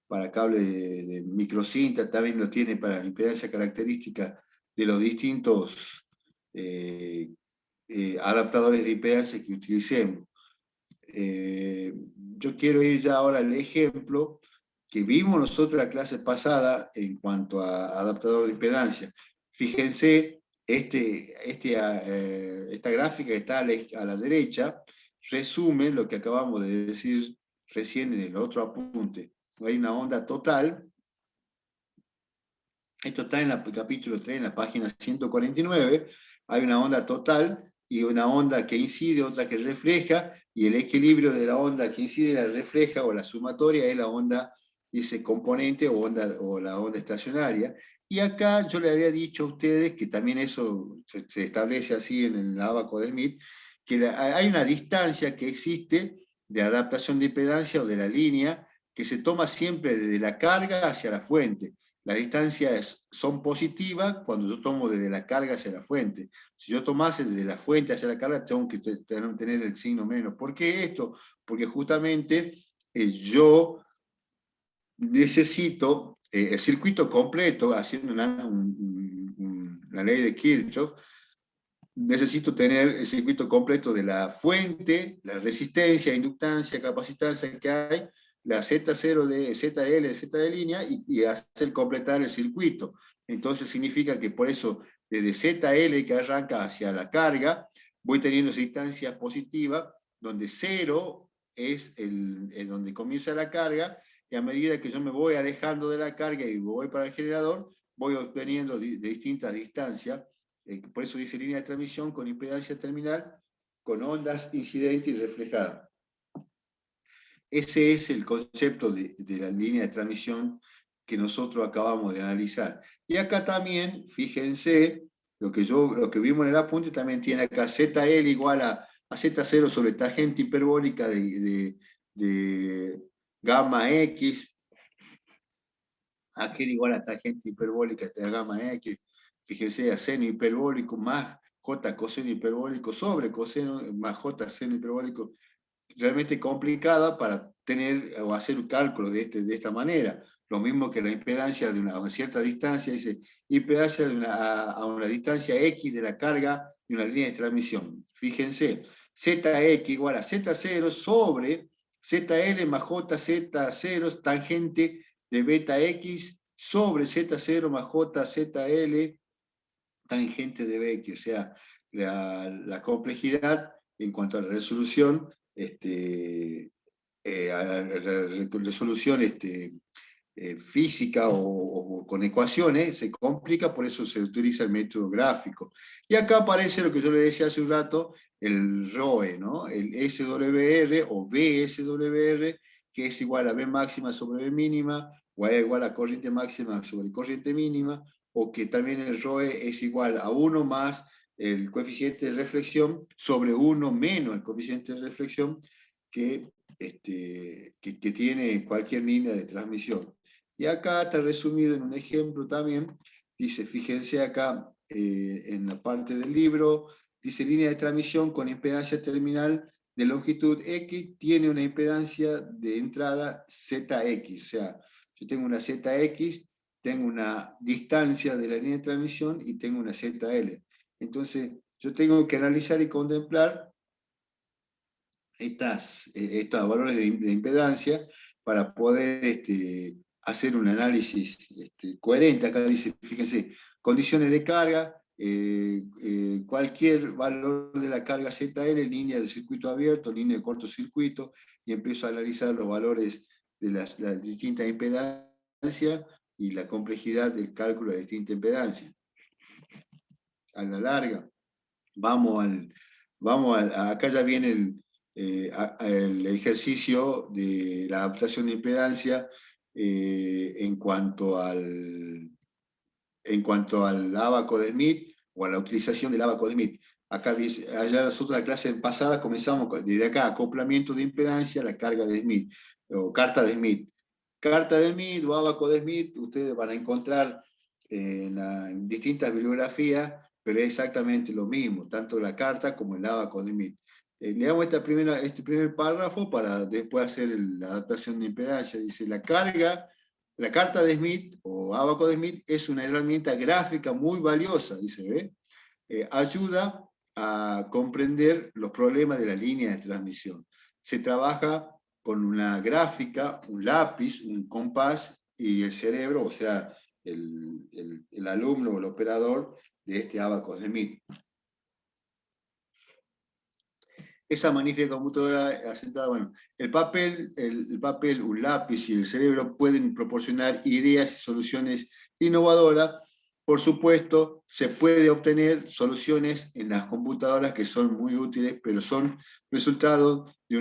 para cable de microcinta, también lo tiene para la impedancia característica de los distintos adaptadores de impedancia que utilicemos. Yo quiero ir ya ahora al ejemplo que vimos nosotros en la clase pasada en cuanto a adaptador de impedancia. Fíjense, esta gráfica que está a la derecha resume lo que acabamos de decir recién en el otro apunte. Hay una onda total. Esto está en el capítulo 3, en la página 149. Hay una onda total y una onda que incide, otra que refleja, y el equilibrio de la onda que incide, la refleja o la sumatoria es la onda, dice componente o la onda estacionaria. Y acá yo le había dicho a ustedes que también eso se establece así en el abaco de Smith, que hay una distancia que existe de adaptación de impedancia o de la línea que se toma siempre desde la carga hacia la fuente. Las distancias son positivas cuando yo tomo desde la carga hacia la fuente. Si yo tomase desde la fuente hacia la carga, tengo que tener el signo menos. ¿Por qué esto? Porque justamente yo necesito el circuito completo, haciendo la ley de Kirchhoff, necesito tener el circuito completo de la fuente, la resistencia, inductancia, capacitancia que hay, la Z0 de ZL, Z de línea, y hacer completar el circuito. Entonces significa que por eso, desde ZL que arranca hacia la carga, voy teniendo distancias positivas, donde 0 es donde comienza la carga, y a medida que yo me voy alejando de la carga y voy para el generador, voy obteniendo de distintas distancias. Por eso dice línea de transmisión con impedancia terminal, con ondas incidente y reflejada. Ese es el concepto de la línea de transmisión que nosotros acabamos de analizar. Y acá también, fíjense, lo que vimos en el apunte también tiene acá ZL igual a Z0 sobre tangente hiperbólica de gamma X, aquel igual a tangente hiperbólica de gamma X, fíjense, a seno hiperbólico más J coseno hiperbólico sobre coseno más J seno hiperbólico, realmente complicada para tener o hacer un cálculo de esta manera. Lo mismo que la impedancia a una cierta distancia, dice impedancia a una distancia X de la carga de una línea de transmisión. Fíjense, ZX igual a Z0 sobre ZL más JZ0 tangente de beta X sobre Z0 más JZL tangente de BX, o sea, la complejidad en cuanto a la resolución, a la resolución física o con ecuaciones, se complica, por eso se utiliza el método gráfico. Y acá aparece lo que yo le decía hace un rato, el ROE, ¿no? El SWR o BSWR, que es igual a B máxima sobre B mínima, o a igual a corriente máxima sobre corriente mínima, o que también el ROE es igual a 1 más el coeficiente de reflexión sobre 1 menos el coeficiente de reflexión que tiene cualquier línea de transmisión. Y acá está resumido en un ejemplo también, dice, fíjense acá en la parte del libro, dice línea de transmisión con impedancia terminal de longitud X tiene una impedancia de entrada ZX, o sea, yo tengo una ZX, tengo una distancia de la línea de transmisión y tengo una ZL. Entonces, yo tengo que analizar y contemplar estos valores de impedancia para poder hacer un análisis coherente. Acá dice, fíjense, condiciones de carga, cualquier valor de la carga ZL, línea de circuito abierto, línea de cortocircuito, y empiezo a analizar los valores de las distintas impedancias y la complejidad del cálculo de distinta impedancia. A la larga, acá ya viene el ejercicio de la adaptación de impedancia en cuanto al ábaco de Smith o a la utilización del ábaco de Smith. Allá nosotros en la clase pasada comenzamos desde acá, acoplamiento de impedancia, la carga de Smith, o carta de Smith. Carta de Smith o ábaco de Smith, ustedes van a encontrar en distintas bibliografías, pero es exactamente lo mismo, tanto la carta como el ábaco de Smith. Leamos este primer párrafo para después hacer la adaptación de impedancia. Dice, la carta de Smith o ábaco de Smith es una herramienta gráfica muy valiosa, dice, ¿ve? Ayuda a comprender los problemas de la línea de transmisión. Se trabaja con una gráfica, un lápiz, un compás y el cerebro, o sea, el alumno o el operador de este ábaco de Smith. Esa magnífica computadora asentada, bueno, el papel, un lápiz y el cerebro pueden proporcionar ideas y soluciones innovadoras. Por supuesto, se puede obtener soluciones en las computadoras que son muy útiles, pero son resultado de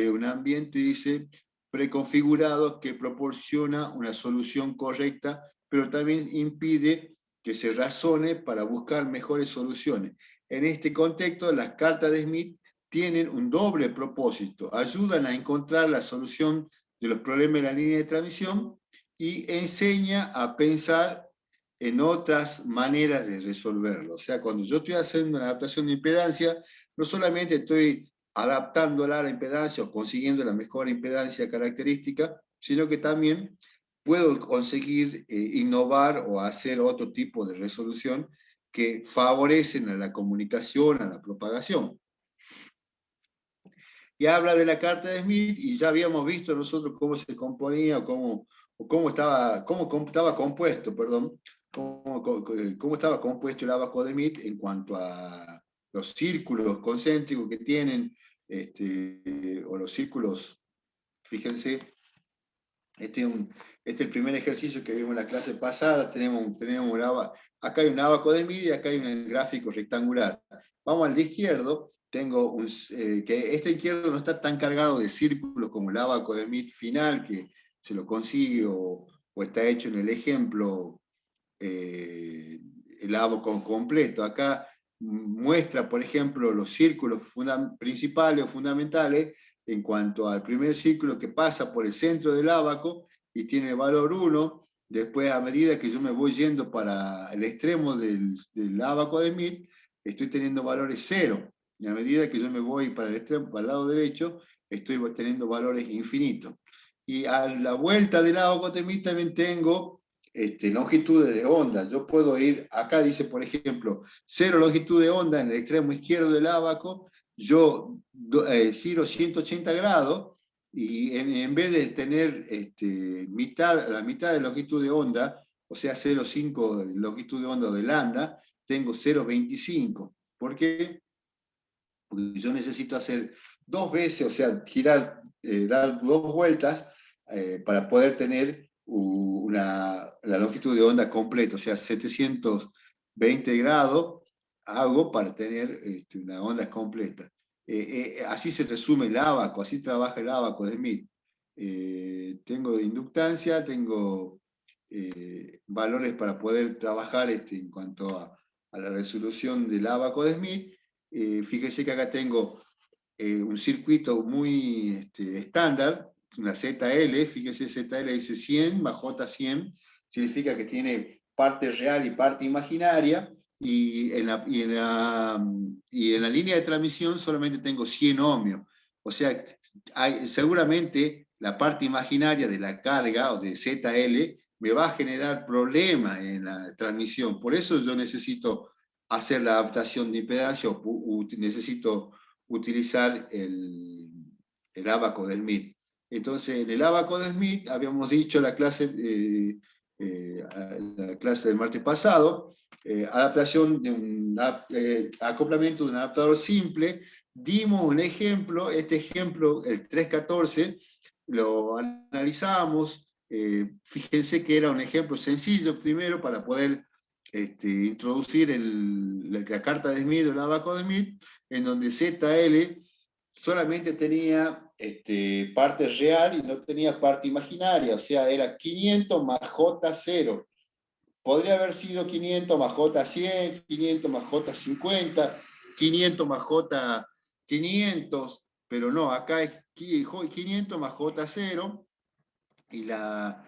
un ambiente, dice, preconfigurado que proporciona una solución correcta, pero también impide que se razone para buscar mejores soluciones. En este contexto, las cartas de Smith tienen un doble propósito, ayudan a encontrar la solución de los problemas de la línea de transmisión y enseña a pensar en otras maneras de resolverlo. O sea, cuando yo estoy haciendo una adaptación de impedancia, no solamente estoy adaptándola a la impedancia o consiguiendo la mejor impedancia característica, sino que también puedo conseguir innovar o hacer otro tipo de resolución que favorecen a la comunicación, a la propagación. Y habla de la carta de Smith, y ya habíamos visto nosotros cómo se componía, cómo estaba compuesto, perdón, cómo estaba compuesto el ábaco de Smith en cuanto a los círculos concéntricos que tienen, o los círculos, fíjense, este es el primer ejercicio que vimos en la clase pasada, acá hay un ábaco de Smith y acá hay un gráfico rectangular. Vamos al de izquierdo, tengo que este izquierdo no está tan cargado de círculos como el ábaco de Smith final, que se lo consigue o está hecho en el ejemplo el ábaco completo. Acá muestra, por ejemplo, los círculos principales o fundamentales en cuanto al primer círculo que pasa por el centro del ábaco y tiene valor 1. Después, a medida que yo me voy yendo para el extremo del ábaco de Smith, estoy teniendo valores 0. Y a medida que yo me voy para el extremo, para el lado derecho, estoy teniendo valores infinitos. Y a la vuelta del ábaco de Smith también tengo longitudes de onda. Yo puedo ir, acá dice, por ejemplo, 0 longitud de onda en el extremo izquierdo del ábaco, yo giro 180 grados y en vez de tener la mitad de longitud de onda, o sea, 0,5 de longitud de onda de lambda, tengo 0,25. ¿Por qué? Porque yo necesito hacer 2 veces, o sea, girar, dar 2 vueltas para poder tener la longitud de onda completa, o sea, 720 grados hago para tener una onda completa. Así se resume el ábaco, así trabaja el ábaco de Smith. Tengo inductancia, tengo valores para poder trabajar en cuanto a la resolución del ábaco de Smith. Fíjense que acá tengo un circuito muy estándar, una ZL, fíjense, ZL dice 100 más J100, significa que tiene parte real y parte imaginaria, y en la línea de transmisión solamente tengo 100 ohmios. O sea, seguramente la parte imaginaria de la carga o de ZL me va a generar problemas en la transmisión. Por eso yo necesito hacer la adaptación de impedancia o necesito utilizar el ábaco de Smith. Entonces, en el ábaco de Smith, habíamos dicho la clase del martes pasado, adaptación de acoplamiento de un adaptador simple. Dimos un ejemplo, este ejemplo, el 314, lo analizamos. Fíjense que era un ejemplo sencillo primero para poder introducir la carta de Smith o el ábaco de Smith, en donde ZL solamente tenía parte real y no tenía parte imaginaria, o sea, era 500 más J0. Podría haber sido 500 más J100, 500 más J50, 500 más J500, pero no, acá es 500 más J0, era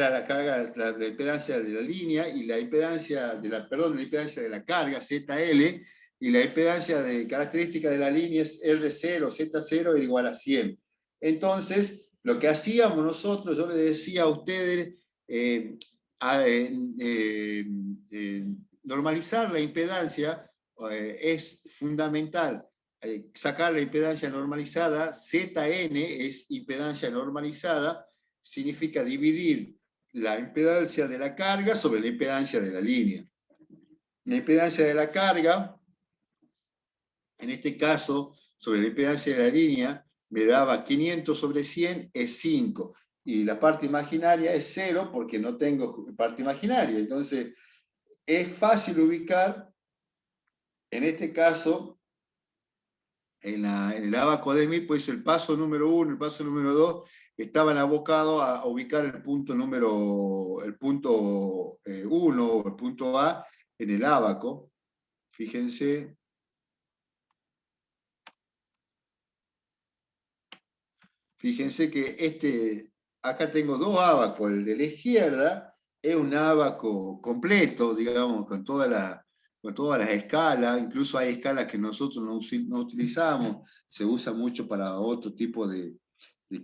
la carga, la impedancia de la línea, y la impedancia la impedancia de la carga, ZL, y la impedancia de característica de la línea es R0, Z0 era igual a 100. Entonces, lo que hacíamos nosotros, yo les decía a ustedes, normalizar la impedancia es fundamental. Sacar la impedancia normalizada, ZN es impedancia normalizada, significa dividir la impedancia de la carga sobre la impedancia de la línea. La impedancia de la carga, en este caso, sobre la impedancia de la línea, me daba 500 sobre 100 es 5. Y la parte imaginaria es 0 porque no tengo parte imaginaria. Entonces, es fácil ubicar, en este caso, en el ábaco de Smith, pues el paso número 1, el paso número 2, estaban abocados a ubicar el punto 1 o el punto A en el ábaco. Fíjense. Fíjense que acá tengo dos ábacos. El de la izquierda es un ábaco completo, digamos, con todas las escalas. Incluso hay escalas que nosotros no utilizamos, se usa mucho para otro tipo de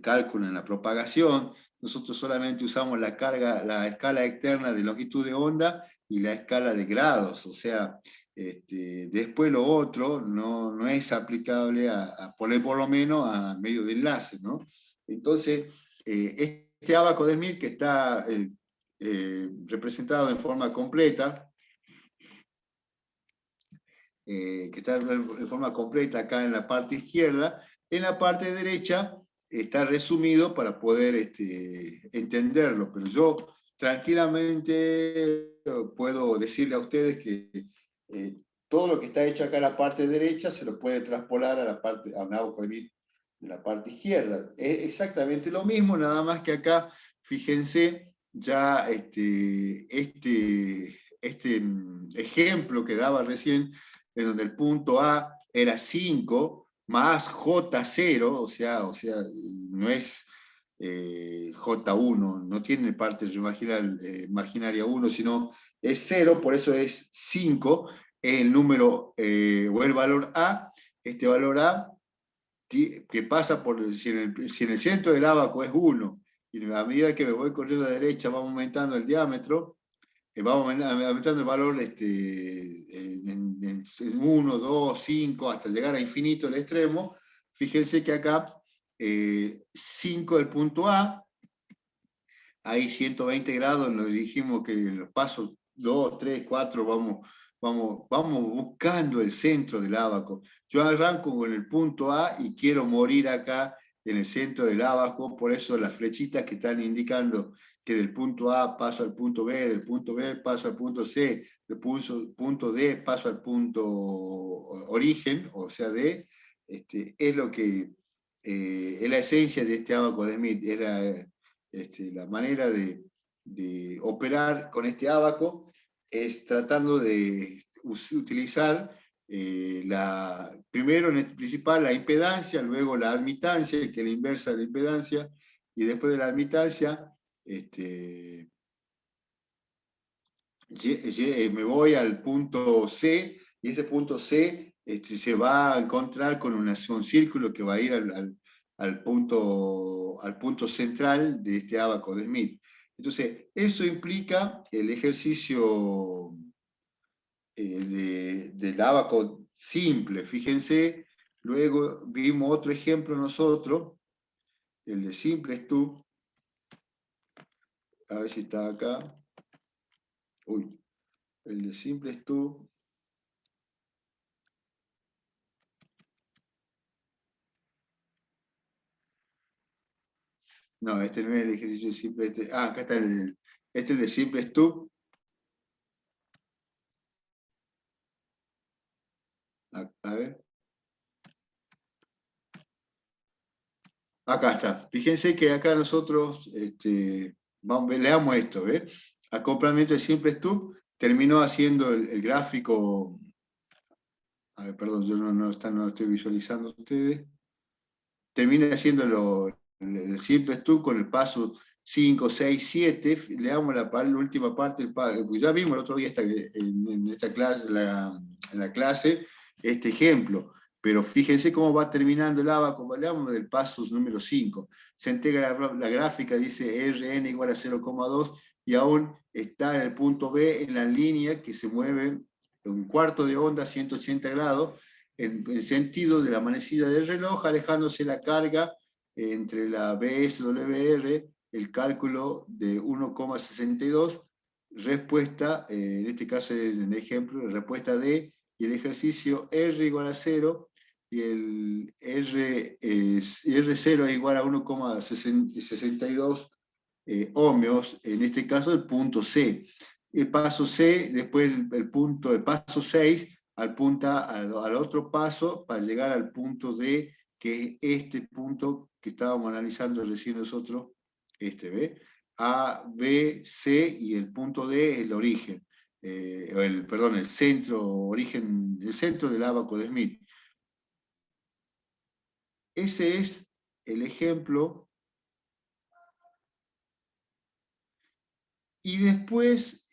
cálculo en la propagación. Nosotros solamente usamos la escala externa de longitud de onda y la escala de grados. O sea, después lo otro no es aplicable a poner por lo menos a medio de enlace, ¿no? Entonces, este ábaco de Smith, que está representado en forma completa, acá en la parte izquierda, en la parte derecha está resumido para poder entenderlo, pero yo tranquilamente puedo decirle a ustedes que todo lo que está hecho acá en la parte derecha se lo puede traspolar a un ábaco de Smith de la parte izquierda. Es exactamente lo mismo, nada más que acá, fíjense, ya ejemplo que daba recién, en donde el punto A era 5 más J0, o sea, no es J1, no tiene parte imaginaria 1, sino es 0, por eso es 5, el número o el valor A. Este valor A que pasa por, si en el centro del ábaco es 1, y a medida que me voy corriendo a la derecha va aumentando el diámetro, va aumentando el valor en 1, 2, 5, hasta llegar a infinito el extremo. Fíjense que acá 5 del punto A, hay 120 grados, nos dijimos que en los pasos 2, 3, 4 vamos buscando el centro del ábaco. Yo arranco con el punto A y quiero morir acá en el centro del ábaco, por eso las flechitas que están indicando que del punto A paso al punto B, del punto B paso al punto C, del punto D paso al punto origen, o sea D, es lo que es la esencia de este ábaco de Smith, era la manera de operar con este ábaco es tratando de utilizar primero en el principal la impedancia, luego la admitancia, que es la inversa de la impedancia, y después de la admitancia, me voy al punto C, y ese punto C se va a encontrar con un círculo que va a ir al punto central de este ábaco de Smith. Entonces, eso implica el ejercicio del ábaco simple. Fíjense, luego vimos otro ejemplo nosotros, el de simple tú. A ver si está acá. Uy, el de simple tú. No, este no es el ejercicio de simple. Acá está este es el de simple tú. A ver. Acá está. Fíjense que acá nosotros, leamos esto, ¿ves? Acoplamiento de simple tú terminó haciendo el gráfico. A ver, perdón, yo no estoy visualizando ustedes. Termina haciendo el simple tú con el paso 5, 6, 7. Leamos la última parte, porque ya vimos el otro día en esta clase, en la clase, este ejemplo. Pero fíjense cómo va terminando el abaco. Leamos del paso número 5. Se integra la gráfica, dice Rn igual a 0,2 y aún está en el punto B en la línea que se mueve un cuarto de onda, 180 grados, en el sentido de la manecilla del reloj, alejándose la carga entre la BSWR, el cálculo de 1,62, respuesta, en este caso es un ejemplo, respuesta D, y el ejercicio R igual a 0, y el R0 es igual a 1,62 ohmios, en este caso el punto C. El paso C, después el paso 6, apunta al otro paso para llegar al punto D, que es este punto que estábamos analizando recién nosotros, ¿ve? A, B, C, y el punto D es el origen, perdón, el centro del ábaco de Smith. Ese es el ejemplo. Y después,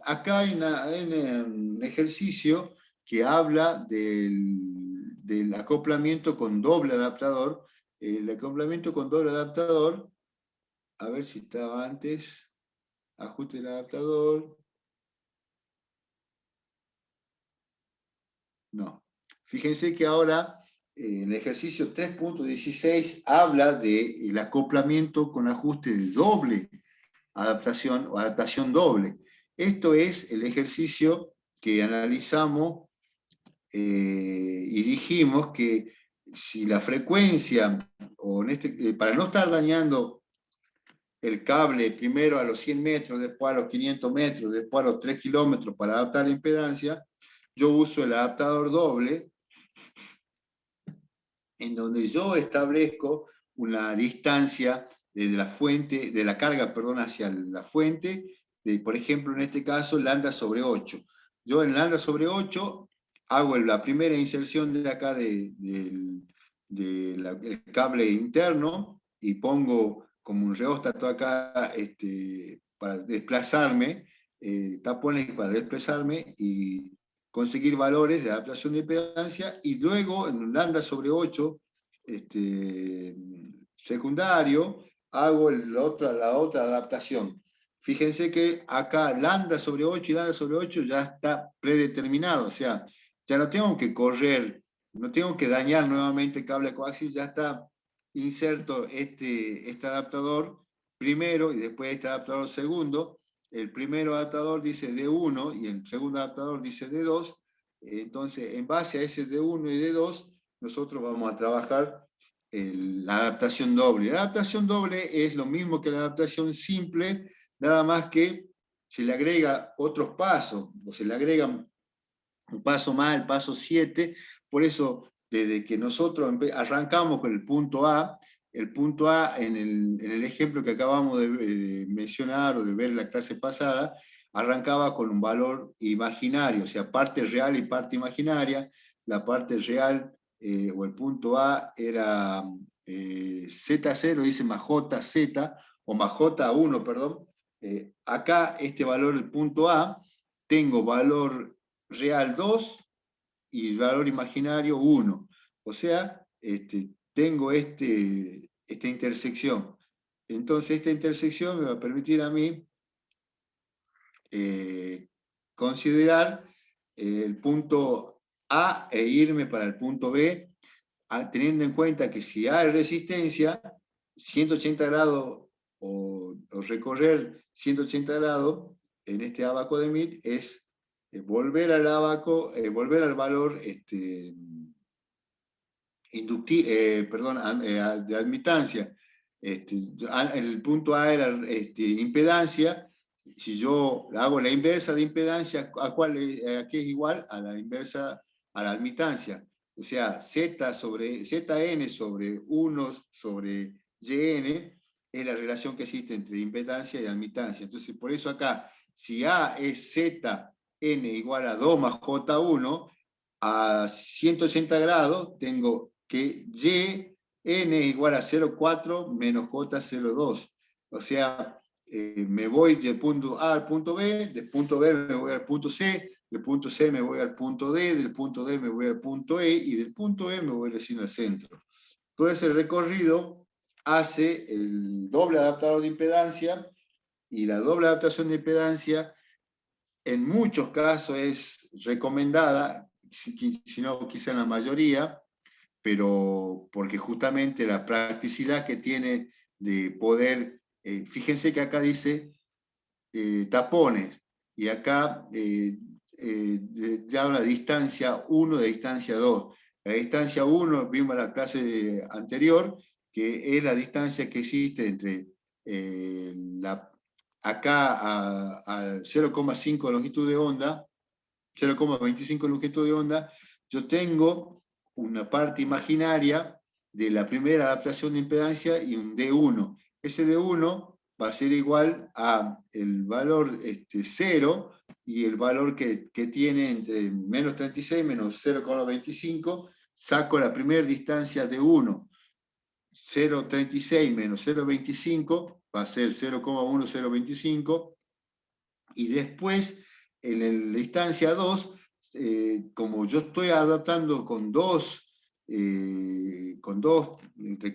acá hay un ejercicio que habla del acoplamiento con doble adaptador. El acoplamiento con doble adaptador, a ver si estaba antes, ajuste del adaptador. No. Fíjense que ahora en el ejercicio 3.16 habla del acoplamiento con ajuste de doble adaptación o adaptación doble. Esto es el ejercicio que analizamos y dijimos que si la frecuencia, o para no estar dañando el cable primero a los 100 metros, después a los 500 metros, después a los 3 kilómetros para adaptar la impedancia, yo uso el adaptador doble, en donde yo establezco una distancia desde la fuente, de la carga, perdón, hacia la fuente, por ejemplo, en este caso, lambda sobre 8. Yo en lambda sobre 8 hago la primera inserción de acá del cable interno y pongo como un reóstato acá para desplazarme, tapones para desplazarme y conseguir valores de adaptación de impedancia, y luego en un lambda sobre 8 secundario hago la otra adaptación. Fíjense que acá lambda sobre 8 y lambda sobre 8 ya está predeterminado, o sea, ya no tengo que correr, no tengo que dañar nuevamente el cable coaxial, ya está inserto este adaptador primero y después este adaptador segundo. El primer adaptador dice D1 y el segundo adaptador dice D2. Entonces, en base a ese D1 y D2, nosotros vamos a trabajar la adaptación doble. La adaptación doble es lo mismo que la adaptación simple, nada más que se le agrega otros pasos, o se le agrega un paso más, el paso 7. Por eso, desde que nosotros arrancamos con el punto A en el ejemplo que acabamos de mencionar o de ver en la clase pasada, arrancaba con un valor imaginario, o sea, parte real y parte imaginaria. La parte real, o el punto A, era Z0, dice más JZ, o más J1, perdón. Acá, este valor, el punto A, tengo valor real 2 y valor imaginario 1. O sea, tengo esta intersección. Entonces, esta intersección me va a permitir a mí considerar el punto A e irme para el punto B, teniendo en cuenta que si A es resistencia, 180 grados o recorrer 180 grados en este abaco de Meade es volver al abaco, volver al valor de admitancia. El punto A era impedancia. Si yo hago la inversa de impedancia, ¿a qué es igual? A la inversa a la admitancia. O sea, Zn sobre 1 sobre Yn es la relación que existe entre impedancia y admitancia. Entonces, por eso acá, si A es Zn igual a 2 más J1, a 180 grados tengo que Yn es igual a 0,4 menos J02. O sea, me voy del punto A al punto B, del punto B me voy al punto C, del punto C me voy al punto D, del punto D me voy al punto E, y del punto E me voy recién al centro. Todo ese recorrido hace el doble adaptador de impedancia, y la doble adaptación de impedancia en muchos casos es recomendada, si no quizá en la mayoría, pero porque justamente la practicidad que tiene de poder, fíjense que acá dice tapones, y acá ya habla de distancia 1, de distancia 2. La distancia 1, vimos en la clase anterior, que es la distancia que existe entre acá a 0,5 de longitud de onda, 0,25 de longitud de onda, yo tengo una parte imaginaria de la primera adaptación de impedancia y un D1. Ese D1 va a ser igual a el valor 0 y el valor que tiene entre menos 36 menos 0,25, saco la primera distancia de 1. 0,36 menos 0,25 va a ser 0,1025, y después en la distancia 2, como yo estoy adaptando con dos, entre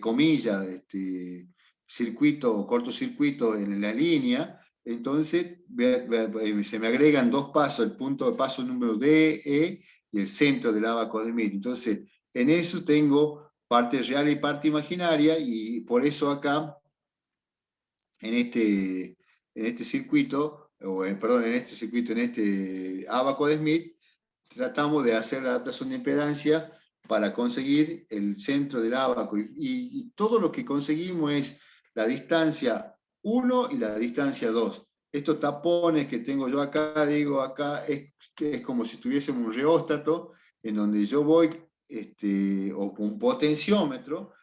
comillas, circuito o cortocircuito en la línea, entonces se me agregan dos pasos, el punto de paso número D, E y el centro del abaco de Meade. Entonces, en eso tengo parte real y parte imaginaria, y por eso acá, en este circuito, en este abaco de Smith, tratamos de hacer la adaptación de impedancia para conseguir el centro del abaco. Y todo lo que conseguimos es la distancia 1 y la distancia 2. Estos tapones que tengo yo acá, digo, acá es como si tuviésemos un reóstato en donde yo voy, o un potenciómetro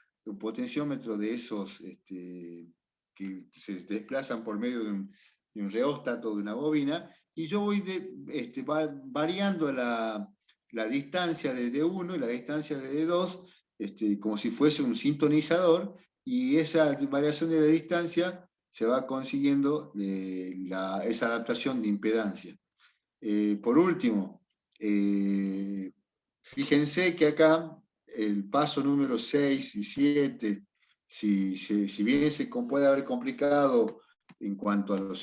de esos que se desplazan por medio de un reóstato, de una bobina, y yo voy variando la distancia de D1 y la distancia de D2, como si fuese un sintonizador, y esa variación de la distancia se va consiguiendo esa adaptación de impedancia. Por último, fíjense que acá el paso número 6 y 7, si bien se puede haber complicado en cuanto a lo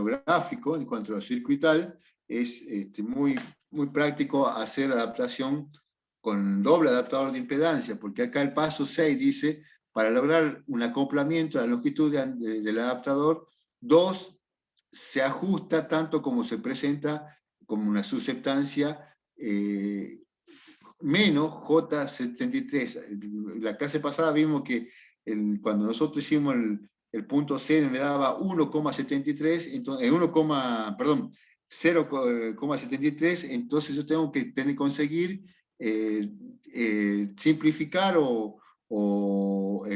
gráfico, en cuanto a lo circuital, es muy, muy práctico hacer adaptación con doble adaptador de impedancia, porque acá el paso 6 dice, para lograr un acoplamiento a la longitud del adaptador, 2 se ajusta tanto como se presenta como una susceptancia menos J73. La clase pasada vimos que cuando nosotros hicimos el punto C me daba 1,73, entonces, 0,73, entonces yo tengo que conseguir simplificar o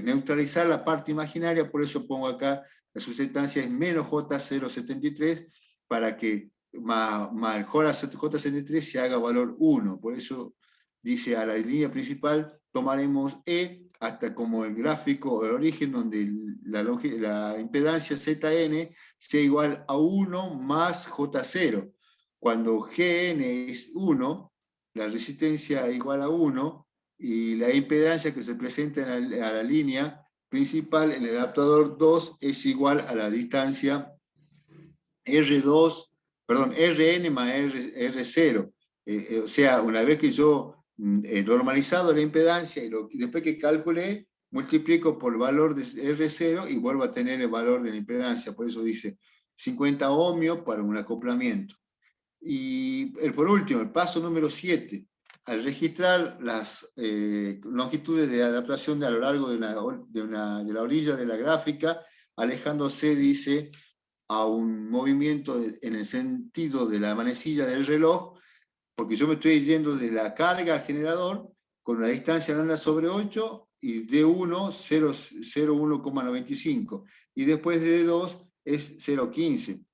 neutralizar la parte imaginaria, por eso pongo acá la susceptancia es menos J073, para que más el J73 se haga valor 1. Por eso dice a la línea principal tomaremos E hasta como el gráfico, el origen, donde la impedancia ZN sea igual a 1 más J0. Cuando GN es 1, la resistencia es igual a 1, y la impedancia que se presenta a la línea principal en el adaptador 2 es igual a la distancia Rn más R0. O sea, una vez que yo he normalizado la impedancia y después que calculé, multiplico por el valor de R0 y vuelvo a tener el valor de la impedancia. Por eso dice 50 ohmios para un acoplamiento. Y por último, el paso número 7. Al registrar las longitudes de adaptación a lo largo de la orilla de la gráfica, alejándose, dice, a un movimiento en el sentido de la manecilla del reloj, porque yo me estoy yendo de la carga al generador con una distancia lambda sobre 8 y D1 0,1,95 y después de D2 es 0,15.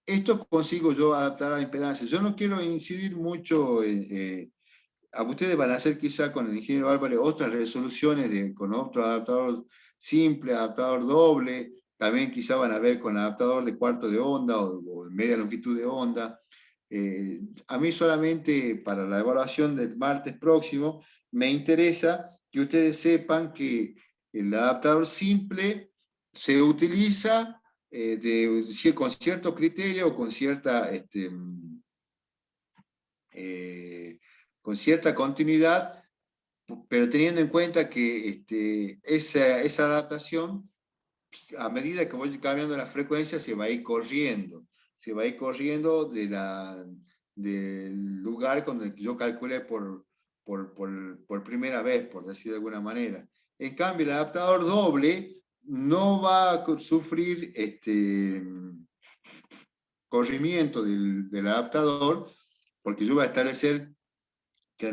Esto consigo yo adaptar a la impedancia. Yo no quiero incidir mucho ustedes van a hacer quizá con el ingeniero Álvarez otras resoluciones con otro adaptador simple, adaptador doble, también quizá van a ver con adaptador de cuarto de onda o de media longitud de onda. A mí solamente para la evaluación del martes próximo me interesa que ustedes sepan que el adaptador simple se utiliza con cierto criterio, con cierta continuidad, pero teniendo en cuenta que esa adaptación, a medida que voy cambiando la frecuencia, se va a ir corriendo. Se va a ir corriendo del lugar con el que yo calculé por primera vez, por decir de alguna manera. En cambio, el adaptador doble no va a sufrir corrimiento del adaptador, porque yo voy a establecer que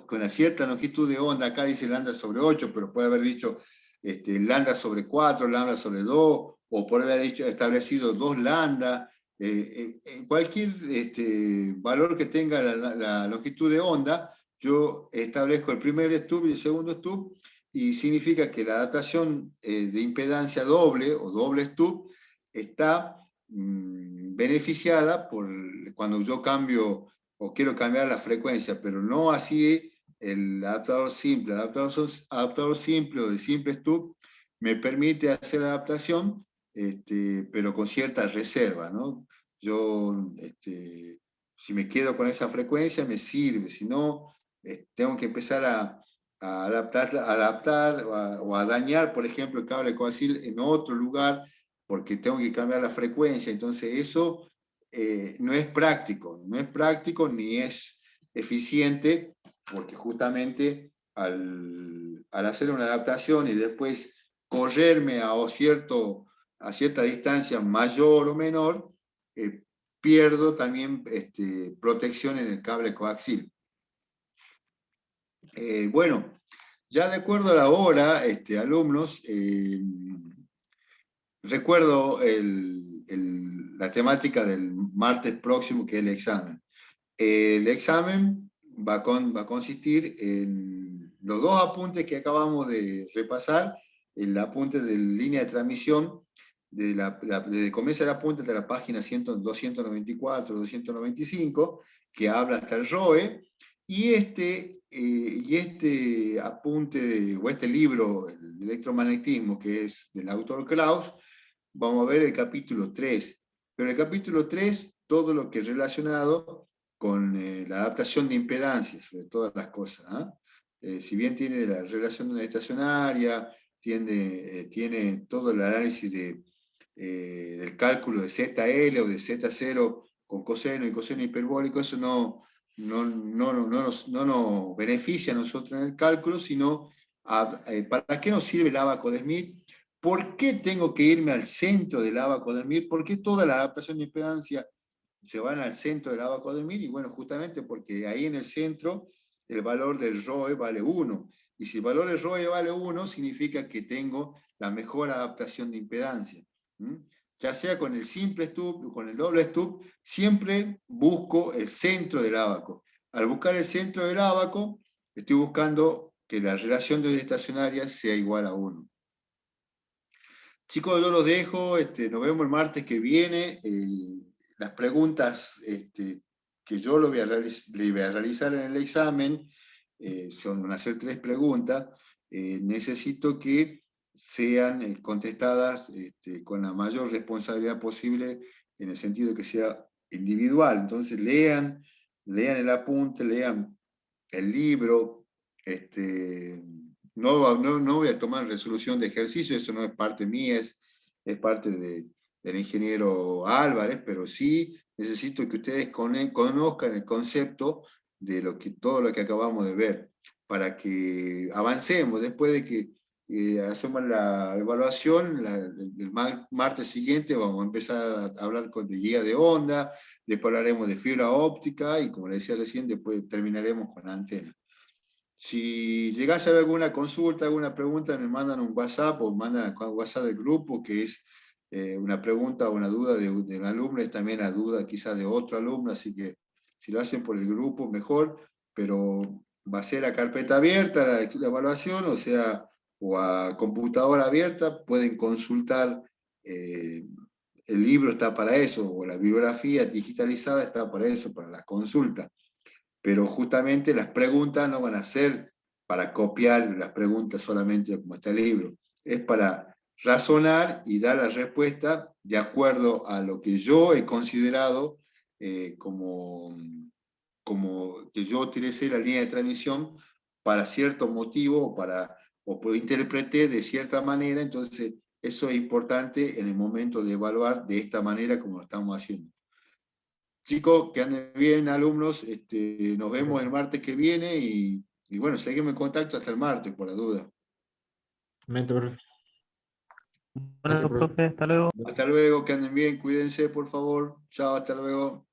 con una cierta longitud de onda, acá dice lambda sobre 8, pero puede haber dicho lambda sobre 4, lambda sobre 2, o por haber establecido 2 lambda, cualquier valor que tenga la longitud de onda, yo establezco el primer stub y el segundo stub, y significa que la adaptación de impedancia doble o doble stub está beneficiada cuando yo cambio o quiero cambiar la frecuencia, pero no así el adaptador simple. El adaptador simple o de simple stub me permite hacer la adaptación, pero con cierta reserva, ¿no? Yo, si me quedo con esa frecuencia, me sirve. Si no, tengo que empezar a adaptar o a dañar, por ejemplo, el cable coaxil en otro lugar porque tengo que cambiar la frecuencia. Entonces, eso no es práctico ni es eficiente, porque justamente al hacer una adaptación y después correrme a cierta distancia mayor o menor, pierdo también protección en el cable coaxil. Bueno, ya de acuerdo a la hora, alumnos, recuerdo la temática del martes próximo, que es el examen. El examen va a consistir en los dos apuntes que acabamos de repasar, el apunte de línea de transmisión, desde comienza el apunte de la página 294, 295, que habla hasta el ROE, y este apunte, o este libro, el electromagnetismo, que es del autor Klaus, vamos a ver el capítulo 3. Pero en el capítulo 3, todo lo que es relacionado con la adaptación de impedancias, sobre todas las cosas. Si bien tiene la relación de una estacionaria, tiene todo el análisis del cálculo de ZL o de Z0 con coseno y coseno hiperbólico, eso no nos beneficia a nosotros en el cálculo, sino ¿para qué nos sirve el ábaco de Smith? ¿Por qué tengo que irme al centro del ábaco de Smith? ¿Por qué toda la adaptación de impedancia se van al centro del ábaco de Smith? Y bueno, justamente porque ahí en el centro el valor del ROE vale 1. Y si el valor del ROE vale 1, significa que tengo la mejor adaptación de impedancia. ya sea con el simple stub o con el doble stub, siempre busco el centro del ábaco. Al buscar el centro del ábaco, estoy buscando que la relación de estacionarias sea igual a 1. Chicos, yo los dejo, nos vemos el martes que viene. Las preguntas que yo le voy a realizar en el examen van a ser 3 preguntas. Necesito que sean contestadas con la mayor responsabilidad posible, en el sentido de que sea individual. Entonces lean el apunte, lean el libro. No voy a tomar resolución de ejercicio, eso no es parte mía, es parte del ingeniero Álvarez, pero sí necesito que ustedes conozcan el concepto de todo lo que acabamos de ver, para que avancemos. Después de que hacemos la evaluación, el martes siguiente vamos a empezar a hablar de guía de onda, después hablaremos de fibra óptica y, como le decía recién, después terminaremos con antena. Si llegás a ver alguna consulta, alguna pregunta, me mandan un WhatsApp o mandan al WhatsApp del grupo, que es una pregunta o una duda de un alumno, es también la duda quizás de otro alumno, así que si lo hacen por el grupo, mejor, pero va a ser a carpeta abierta la evaluación, o sea, o a computadora abierta, pueden consultar, el libro está para eso, o la bibliografía digitalizada está para eso, para la consulta. Pero justamente las preguntas no van a ser para copiar las preguntas solamente como está el libro, es para razonar y dar la respuesta de acuerdo a lo que yo he considerado como que yo utilicé la línea de transmisión para cierto motivo o interpreté de cierta manera. Entonces eso es importante en el momento de evaluar de esta manera como lo estamos haciendo. Chicos, que anden bien, alumnos. Nos vemos el martes que viene y bueno, seguimos en contacto hasta el martes, por la duda. Profe. Bueno, profe, hasta luego. Hasta luego, que anden bien, cuídense, por favor. Chao, hasta luego.